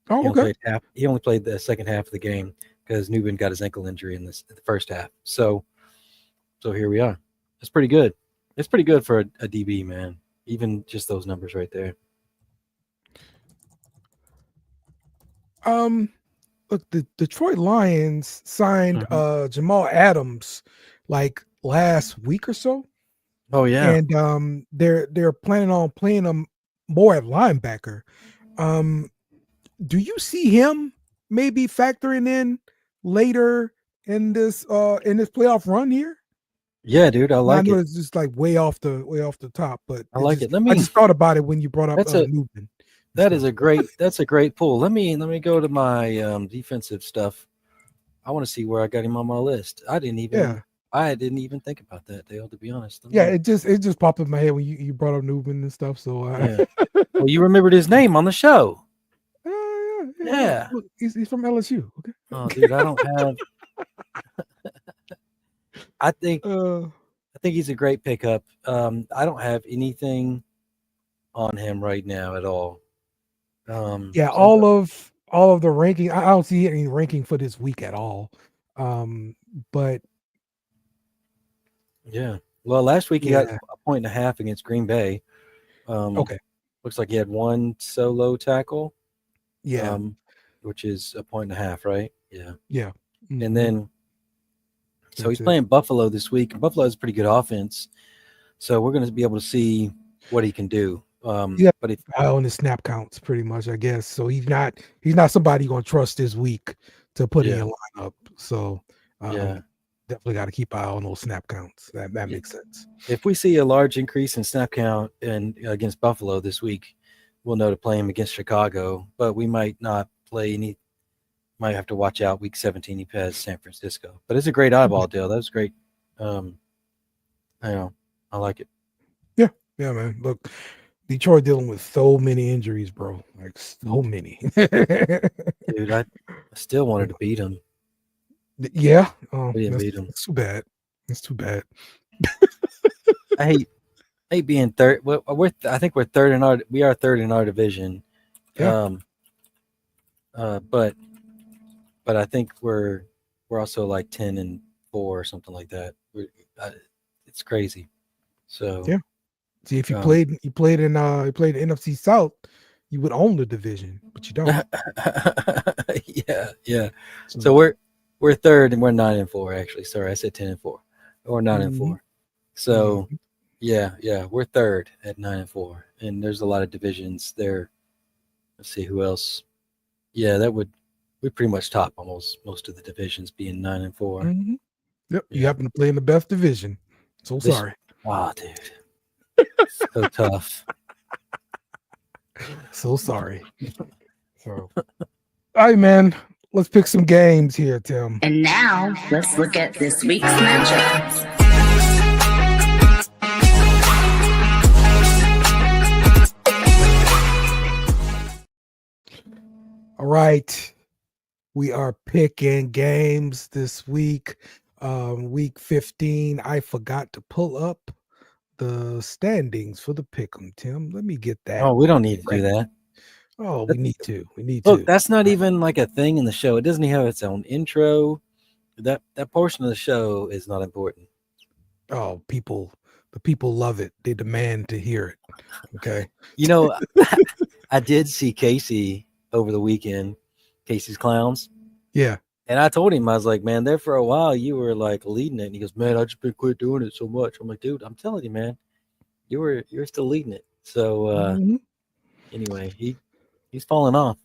Oh, okay. He only played the second half of the game because Nubin got his ankle injury in the first half. So here we are. That's pretty good. It's pretty good for a DB, man. Even just those numbers right there. Look, the Detroit Lions signed Jamal Adams like last week or so. Oh yeah. And they're planning on playing him more at linebacker. Do you see him maybe factoring in later in this playoff run here? Yeah, dude, I like it. I know it's just like way off the top, but I like it. I just thought about it when you brought up Newman. That's a great pull. Let me go to my defensive stuff. I want to see where I got him on my list. I didn't even think about that, Dale, to be honest. It just popped in my head when you brought up Newman and stuff. So well, you remembered his name on the show. Yeah. Look, he's from LSU. Okay. Oh, dude, I don't have. I think he's a great pickup. I don't have anything on him right now at all. All of the ranking. I don't see any ranking for this week at all. But yeah. Well, last week he got 1.5 against Green Bay. Okay. Looks like he had 1 solo tackle. Yeah. Which is 1.5, right? Yeah. Yeah. Mm-hmm. And then so he's playing Buffalo this week. Buffalo has a pretty good offense. So we're going to be able to see what he can do. But if on his snap counts pretty much, I guess. So he's not somebody you're going to trust this week to put in your lineup. So definitely got to keep an eye on those snap counts. That makes sense. If we see a large increase in snap count and against Buffalo this week, we'll know to play him against Chicago, but we might not play any. Might have to watch out week 17. He has San Francisco, but it's a great eyeball deal. That was great. I like it. Yeah, man. Look, Detroit dealing with so many injuries, bro. Like so many. Dude, I still wanted to beat him. Yeah, we didn't beat him. It's too bad. It's too bad. I hate being third. I think we're third in our. We are third in our division. Yeah. But I think we're also like 10-4 or something like that. It's crazy. So yeah. See, if you played in NFC South, you would own the division, but you don't. yeah. So we're third and we're 9-4 actually. Sorry, I said 10-4 or 9-4. So we're third at 9-4, and there's a lot of divisions there. Let's see who else. Yeah, we pretty much top almost most of the divisions, being 9-4. Mm-hmm. Yep. Yeah. You happen to play in the best division. So sorry. Oh, dude. So tough. So sorry. So, all right, man. Let's pick some games here, Tim. And now let's look at this week's matchups. All right. We are picking games this week. Week 15. I forgot to pull up the standings for the pick'em, Tim. Let me get that. Oh, we don't need to do that. Oh, we need to. We need Look, to. that's not even like a thing in the show. It doesn't even have its own intro. That portion of the show is not important. Oh, the people love it. They demand to hear it. Okay. You know, I did see Casey over the weekend, Casey's Clowns. Yeah. And I told him, I was like, man, there for a while you were like leading it. And he goes, man, I just been quit doing it so much. I'm like, dude, I'm telling you, man, you're still leading it. So anyway, he's falling off.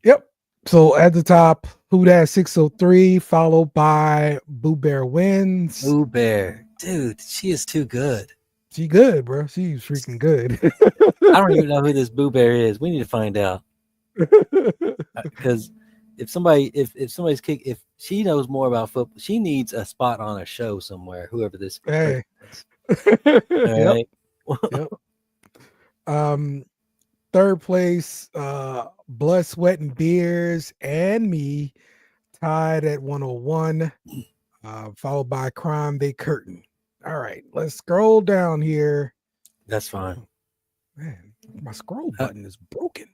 Yep. So at the top, Who Dat 603, followed by Boo Bear Wins. Boo Bear. Dude, she is too good. She good, bro. She's freaking good. I don't even know who this Boo Bear is. We need to find out. Because if she knows more about football, she needs a spot on a show somewhere, whoever this Hey. is. All right. Yep. Third place, Blood, Sweat, and Beers and me tied at 101, followed by Crime They Curtain. All right, let's scroll down here. That's fine. Man, my scroll button is broken.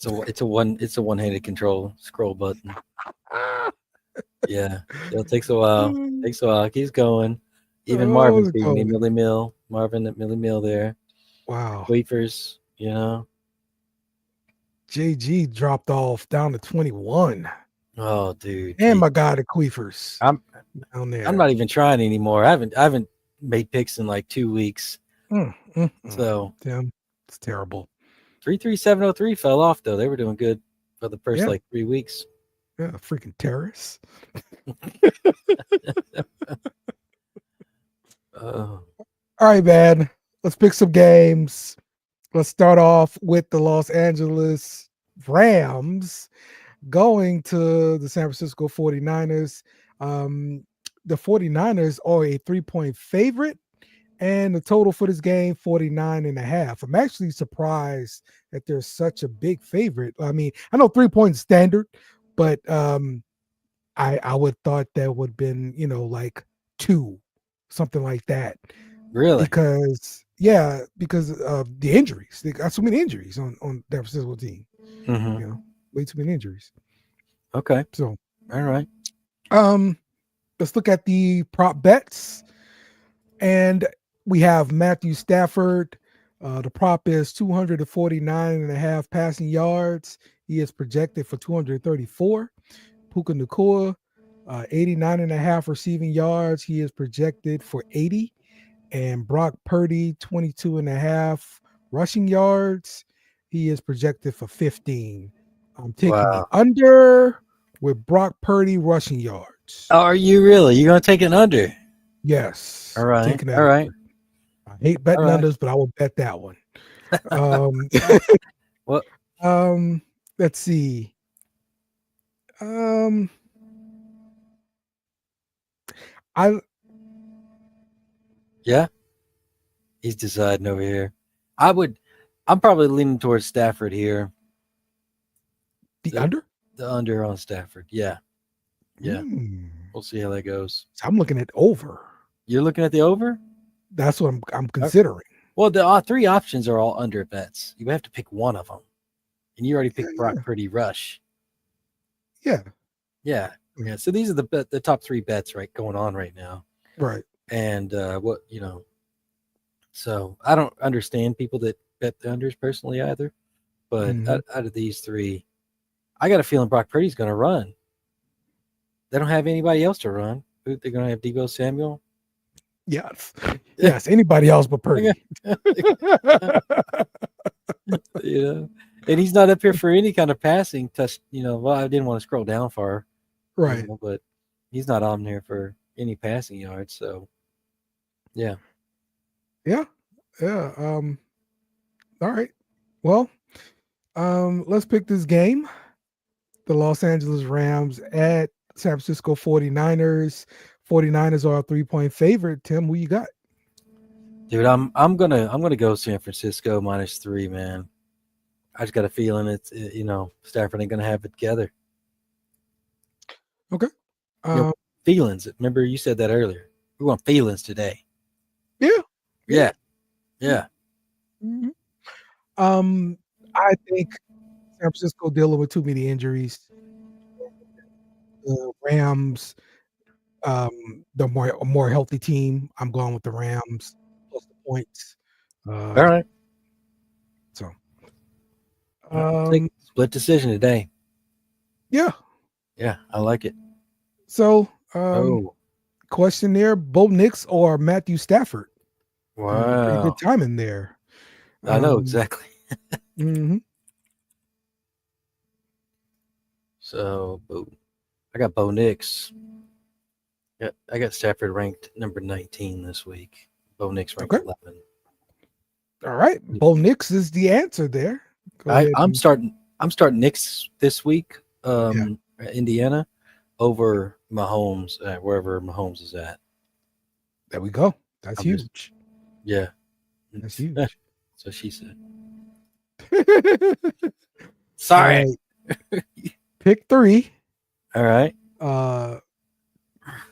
It's a one-handed control scroll button. Yeah, it takes a while. Keeps going. Even Marvin beat me, Marvin at Millie Mill there. Wow. Wafers, you know. JG dropped off down to 21. Oh, dude. And my guy, the Queefers. I'm down there. I'm not even trying anymore. I haven't made picks in like 2 weeks. So Tim, it's terrible. 33703 fell off though. They were doing good for the first like 3 weeks. Yeah, freaking terrorists. All right, man. Let's pick some games. Let's start off with the Los Angeles Rams going to the San Francisco 49ers. The 49ers are a 3-point favorite, and the total for this game, 49.5. I'm actually surprised that there's such a big favorite. I mean, I know 3 points standard, but I would thought that would have been, like 2, something like that. Really? Because of the injuries. They got so many injuries on that San Francisco team. Mm-hmm. Way too many injuries. Okay. So all right. Let's look at the prop bets. And we have Matthew Stafford. The prop is 249.5 passing yards. He is projected for 234. Puka Nacua, 89.5 receiving yards. He is projected for 80. And Brock Purdy, 22.5 rushing yards. He is projected for 15. I'm taking the under with Brock Purdy rushing yards. Are you really? You're going to take an under? Yes. All right. All right. I hate betting unders, but I will bet that one. What? Let's see. Yeah. He's deciding over here. I'm probably leaning towards Stafford here. The under? The under on Stafford. Yeah. Yeah. We'll see how that goes. So I'm looking at over. You're looking at the over? That's what I'm considering. Well, the 3 options are all under bets. You have to pick one of them. And you already picked Brock Purdy rush. Yeah. Yeah. Yeah. So these are the top 3 bets going on right now. Right. And so I don't understand people that bet the unders personally either. But out of these 3, I got a feeling Brock Purdy's going to run. They don't have anybody else to run. They're going to have Deebo Samuel. Yes. Yes. Anybody else but Purdy. And he's not up here for any kind of passing touch. Well, I didn't want to scroll down far. Right. But he's not on here for any passing yards. So, yeah. Yeah. Yeah. All right. Well, let's pick this game. The Los Angeles Rams at San Francisco 49ers. 49ers are a 3-point favorite. Tim, who you got? Dude, I'm gonna go San Francisco -3, man. I just got a feeling Stafford ain't gonna have it together. Okay. Feelings. Remember you said that earlier. We want feelings today. Yeah. Mm-hmm. I think San Francisco dealing with too many injuries. The Rams, the more healthy team. I'm going with the Rams plus the points. All right. So, split decision today. Yeah, I like it. So, question there: Bo Nix or Matthew Stafford? Wow, pretty good timing there. I know exactly. Mm-hmm. So, I got Bo Nix. Yeah, I got Stafford ranked number 19 this week. Bo Nix ranked 11. All right, Bo Nix is the answer there. I'm starting Nix this week. Indiana over Mahomes, wherever Mahomes is at. There we go. That's huge. That's huge. So she said. Sorry. Right. Pick 3. All right.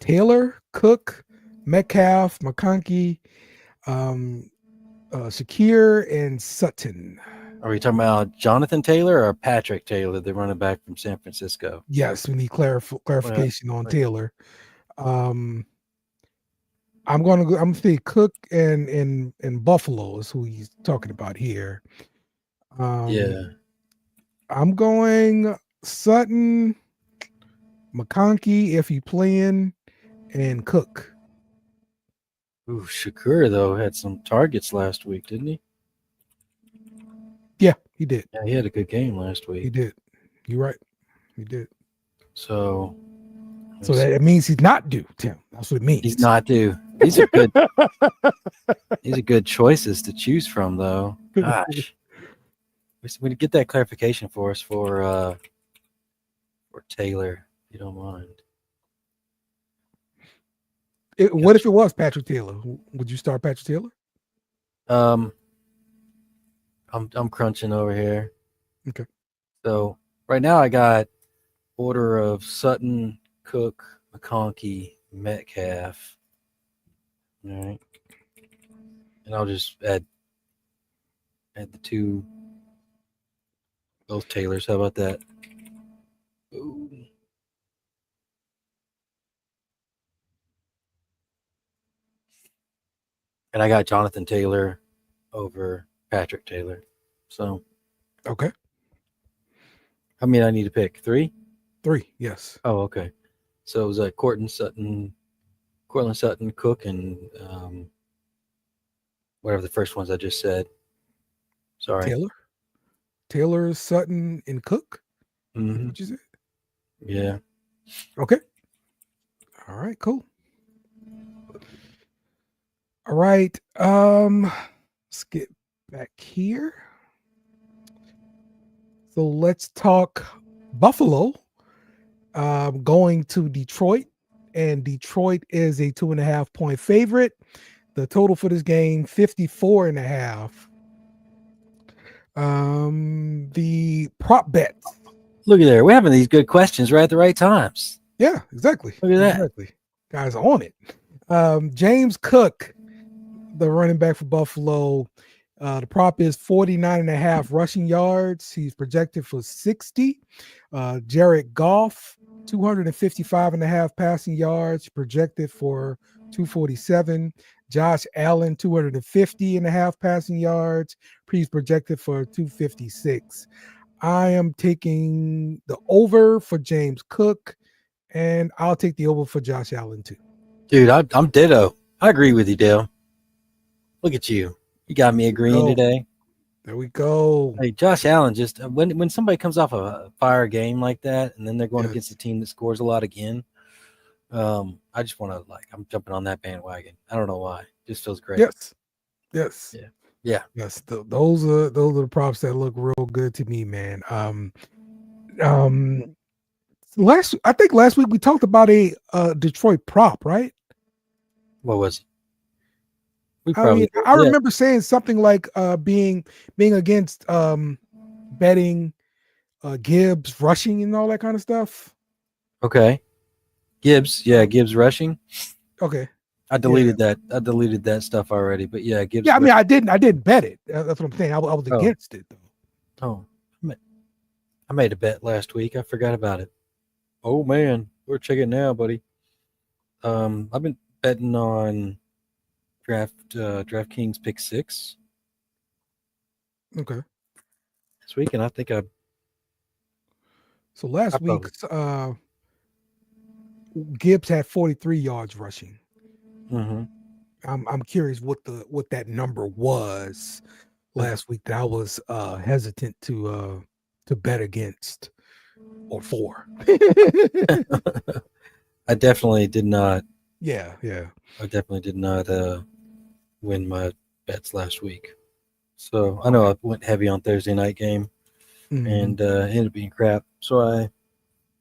Taylor, Cook, Metcalf, McConkey, Shakir, and Sutton. Are we talking about Jonathan Taylor or Patrick Taylor, the running back from San Francisco? Yes, we need clarification on Taylor. I'm gonna say Cook and Buffalo is who he's talking about here. I'm going Sutton, McConkey if he playing, and Cook. Ooh, Shakur though had some targets last week, didn't he? Yeah, he did. Yeah, he had a good game last week. He did. You're right. He did. So that means he's not due, Tim. That's what it means. He's not due. These are good. These are good choices to choose from, though. Gosh, we get that clarification for us for Taylor, if you don't mind. What if it was Patrick Taylor? Would you start Patrick Taylor? I'm crunching over here. Okay. So right now I got order of Sutton, Cook, McConkey, Metcalf. All right. And I'll just add the two both Taylors. How about that? Ooh. And I got Jonathan Taylor over Patrick Taylor. So, okay. How many I need to pick? 3? 3, yes. Oh, okay. So it was Cortland Sutton, Cook, and whatever the first ones I just said. Sorry. Taylor, Sutton, and Cook? Mm-hmm. What you said? Yeah. Okay. All right, cool. All right. Let's get back here. So let's talk Buffalo. Going to Detroit, and Detroit is a 2.5-point favorite. The total for this game, 54.5. The prop bet. Look at there. We're having these good questions right at the right times. Yeah, exactly. Look at that. Exactly. Guys on it. James Cook, the running back for Buffalo. The prop is 49.5 rushing yards. He's projected for 60. Jared Goff, 255.5 passing yards, projected for 247. Josh Allen, 250.5 passing yards. He's projected for 256. I am taking the over for James Cook, and I'll take the over for Josh Allen too. Dude, I'm ditto. I agree with you, Dale. Look at you. You got me agreeing today. There we go. Hey, Josh Allen, just when somebody comes off a fire game like that, and then they're going against a team that scores a lot again, I just want to I'm jumping on that bandwagon. I don't know why. It just feels great. Yes. Yeah. Yes. Those are the props that look real good to me, man. I think last week we talked about a Detroit prop, right? What was it? I remember saying something like being against betting Gibbs rushing and all that kind of stuff. Okay. Gibbs rushing. Okay. I deleted that. I deleted that stuff already. But yeah, Gibbs. Yeah, I mean, I didn't bet it. That's what I'm saying. I was against it though. Oh, I made a bet last week. I forgot about it. Oh man, we're checking now, buddy. I've been betting on DraftKings pick 6. Okay. This week, and I think So last week, Gibbs had 43 yards rushing. Mm-hmm. I'm curious what that number was last week that I was hesitant to bet against or for. I definitely did not. Yeah. I definitely did not win my bets last week. So I know I went heavy on Thursday night game and ended up being crap. So I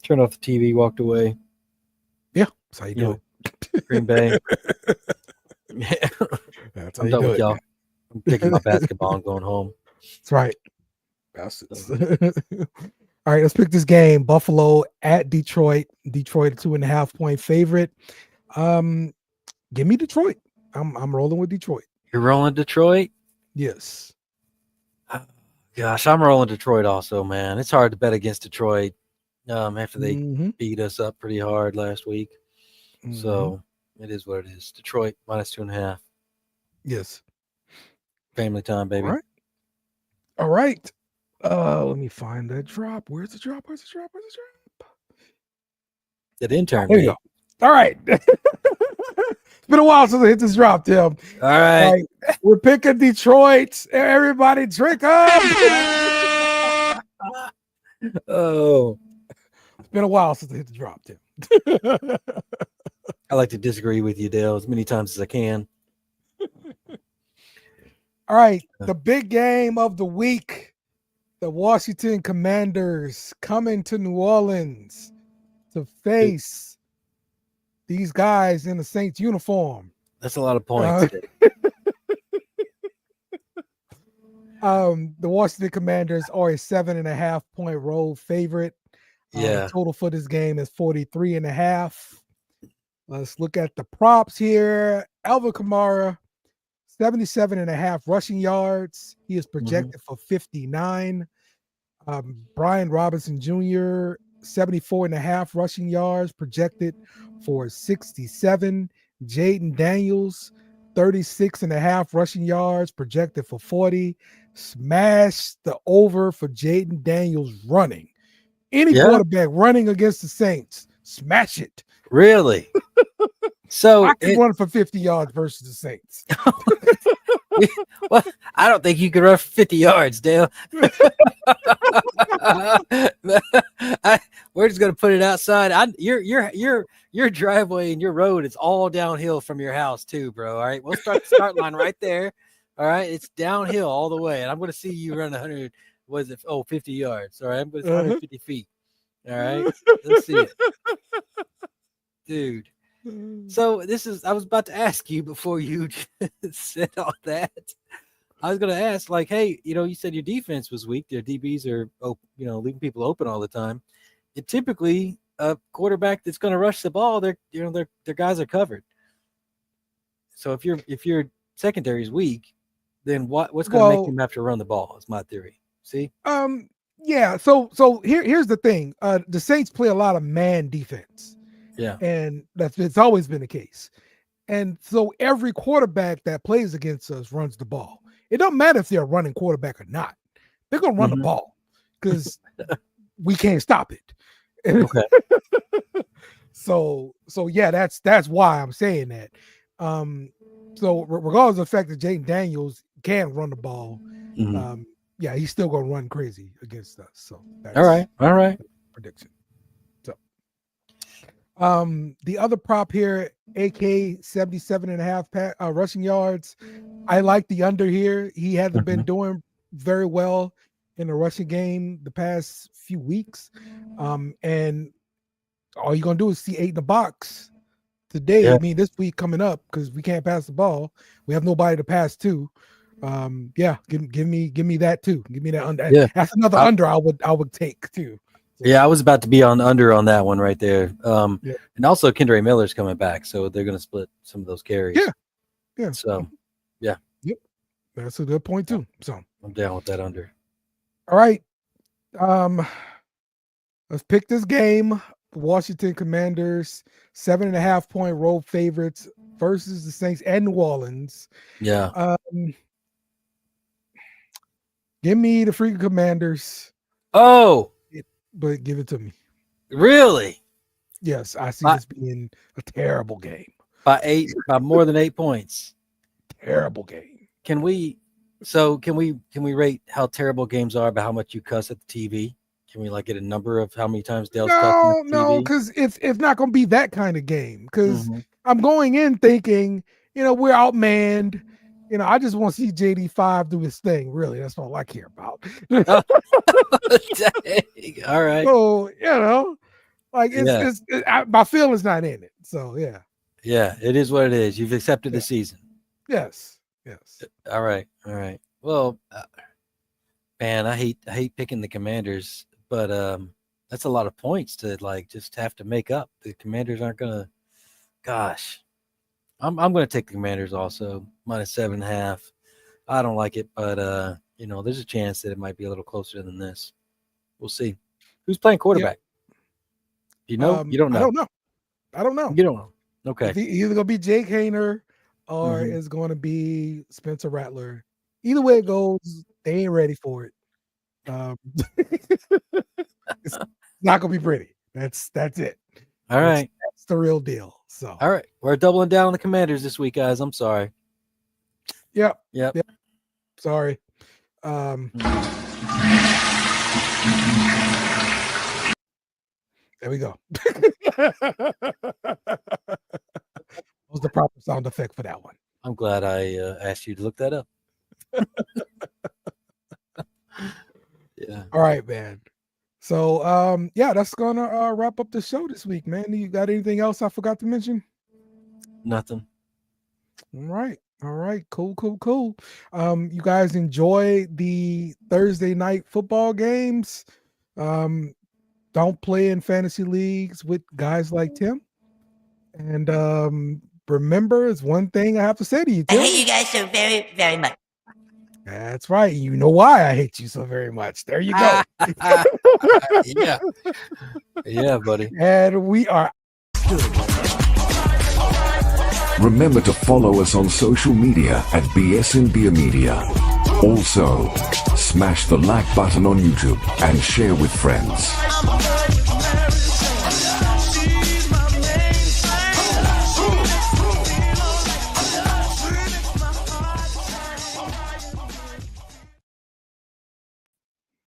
turned off the TV, walked away. Yeah, that's how you do it. Green Bay. Yeah, that's how I'm you done do with it. y'all. I'm picking my basketball and going home. That's right. All right, let's pick this game. Buffalo at Detroit. Detroit, a 2.5-point favorite. Give me Detroit. I'm rolling with Detroit. You're rolling Detroit? Yes. Gosh, I'm rolling Detroit also, man. It's hard to bet against Detroit after they beat us up pretty hard last week. So it is what it is. Detroit -2.5. Yes. Family time, baby. All right. Let me find that drop. Where's the drop? That intern. There you go. All right. It's been a while since I hit this drop, Tim. All right. We're picking Detroit. Everybody drink up. Oh. It's been a while since I hit the drop, Tim. I like to disagree with you, Dale, as many times as I can. All right. The big game of the week. The Washington Commanders coming to New Orleans to face these guys in the Saints uniform. That's a lot of points. The Washington Commanders are a 7.5-point road favorite. The total for this game is 43.5. Let's look at the props here. Alvin Kamara, 77.5 rushing yards. He is projected for 59. Brian Robinson Jr., 74.5 rushing yards, projected for 67. Jaden Daniels, 36.5 rushing yards, projected for 40. Smash the over for Jaden Daniels running. Any quarterback running against the Saints, smash it. Really? So I can run for 50 yards versus the Saints. Well, I don't think you can run for 50 yards, Dale. We're just gonna put it outside. Your driveway and your road is all downhill from your house too, bro. All right, we'll start the start line right there. All right, it's downhill all the way, and I'm gonna see you run 100. 50 yards. All right, I'm gonna 150 feet. All right, let's see it, dude. So I was about to ask you before you said all that. I was going to ask, hey, you said your defense was weak. Their DBs are, leaving people open all the time. And typically, a quarterback that's going to rush the ball, their guys are covered. So if your secondary is weak, then what's going to make them have to run the ball? Is my theory. See? Yeah. So here's the thing. The Saints play a lot of man defense. Yeah. And it's always been the case. And so every quarterback that plays against us runs the ball. It don't matter if they're a running quarterback or not. They're going to run the ball because we can't stop it. Okay. So yeah, that's why I'm saying that. So regardless of the fact that Jaden Daniels can run the ball, yeah, he's still gonna run crazy against us. So that's All right. prediction. So the other prop here, AK 77.5 rushing yards. I like the under here. He hasn't been doing very well in the rushing game the past few weeks. And all you're gonna do is see 8 in the box today. Yeah. I mean, this week coming up, because we can't pass the ball. We have nobody to pass to. Yeah, give me that too. Give me that under. Yeah. That's another under I would take too. So, Yeah, I was about to be on under on that one right there. Yeah. And also Kendra Miller's coming back, so they're going to split some of those carries. Yeah. So, yeah. Yep. That's a good point too. So I'm down with that under. all right. Let's pick this game. Washington Commanders, 7.5 point road favorites versus the Saints and New Orleans. Yeah. Give me the freaking Commanders, Oh, but give it to me. really? Yes, I see this being a terrible game. By more than 8 points. Terrible game. Can we rate how terrible games are by how much you cuss at the TV? Can we like get a number of how many times Dale's cussing at the TV? No, because it's not going to be that kind of game. Because I'm going in thinking, we're outmanned. I just want to see JD5 do his thing. Really, that's all I care about. Dang. All right. So my feelings not in it. So yeah. Yeah, it is what it is. You've accepted the season. Yes. All right. Well, man, I hate picking the Commanders, but that's a lot of points to just have to make up. The Commanders aren't gonna. Gosh, I'm gonna take the Commanders also -7.5. I don't like it, but there's a chance that it might be a little closer than this. We'll see. Who's playing quarterback? You know? You don't know. I don't know. You don't know. Okay. It's either gonna be Jake Hayner or it's going to be Spencer Rattler. Either way it goes, they ain't ready for it. It's not gonna be pretty. That's it. All right. That's the real deal. So all right, we're doubling down on the Commanders this week, guys. I'm sorry. Yep. Sorry. There we go. Was the proper sound effect for that one. I'm glad I asked you to look that up. Yeah. All right, man. So that's gonna wrap up the show this week, man. You got anything else I forgot to mention? Nothing. All right. Cool. You guys enjoy the Thursday night football games. Don't play in fantasy leagues with guys like Tim. And remember, it's one thing I have to say to you, Tim. I hate you guys so very, very much. That's right. You know why I hate you so very much. There you go. Yeah, buddy. And we are. Remember to follow us on social media at BS Beer Media. Also, smash the like button on YouTube and share with friends.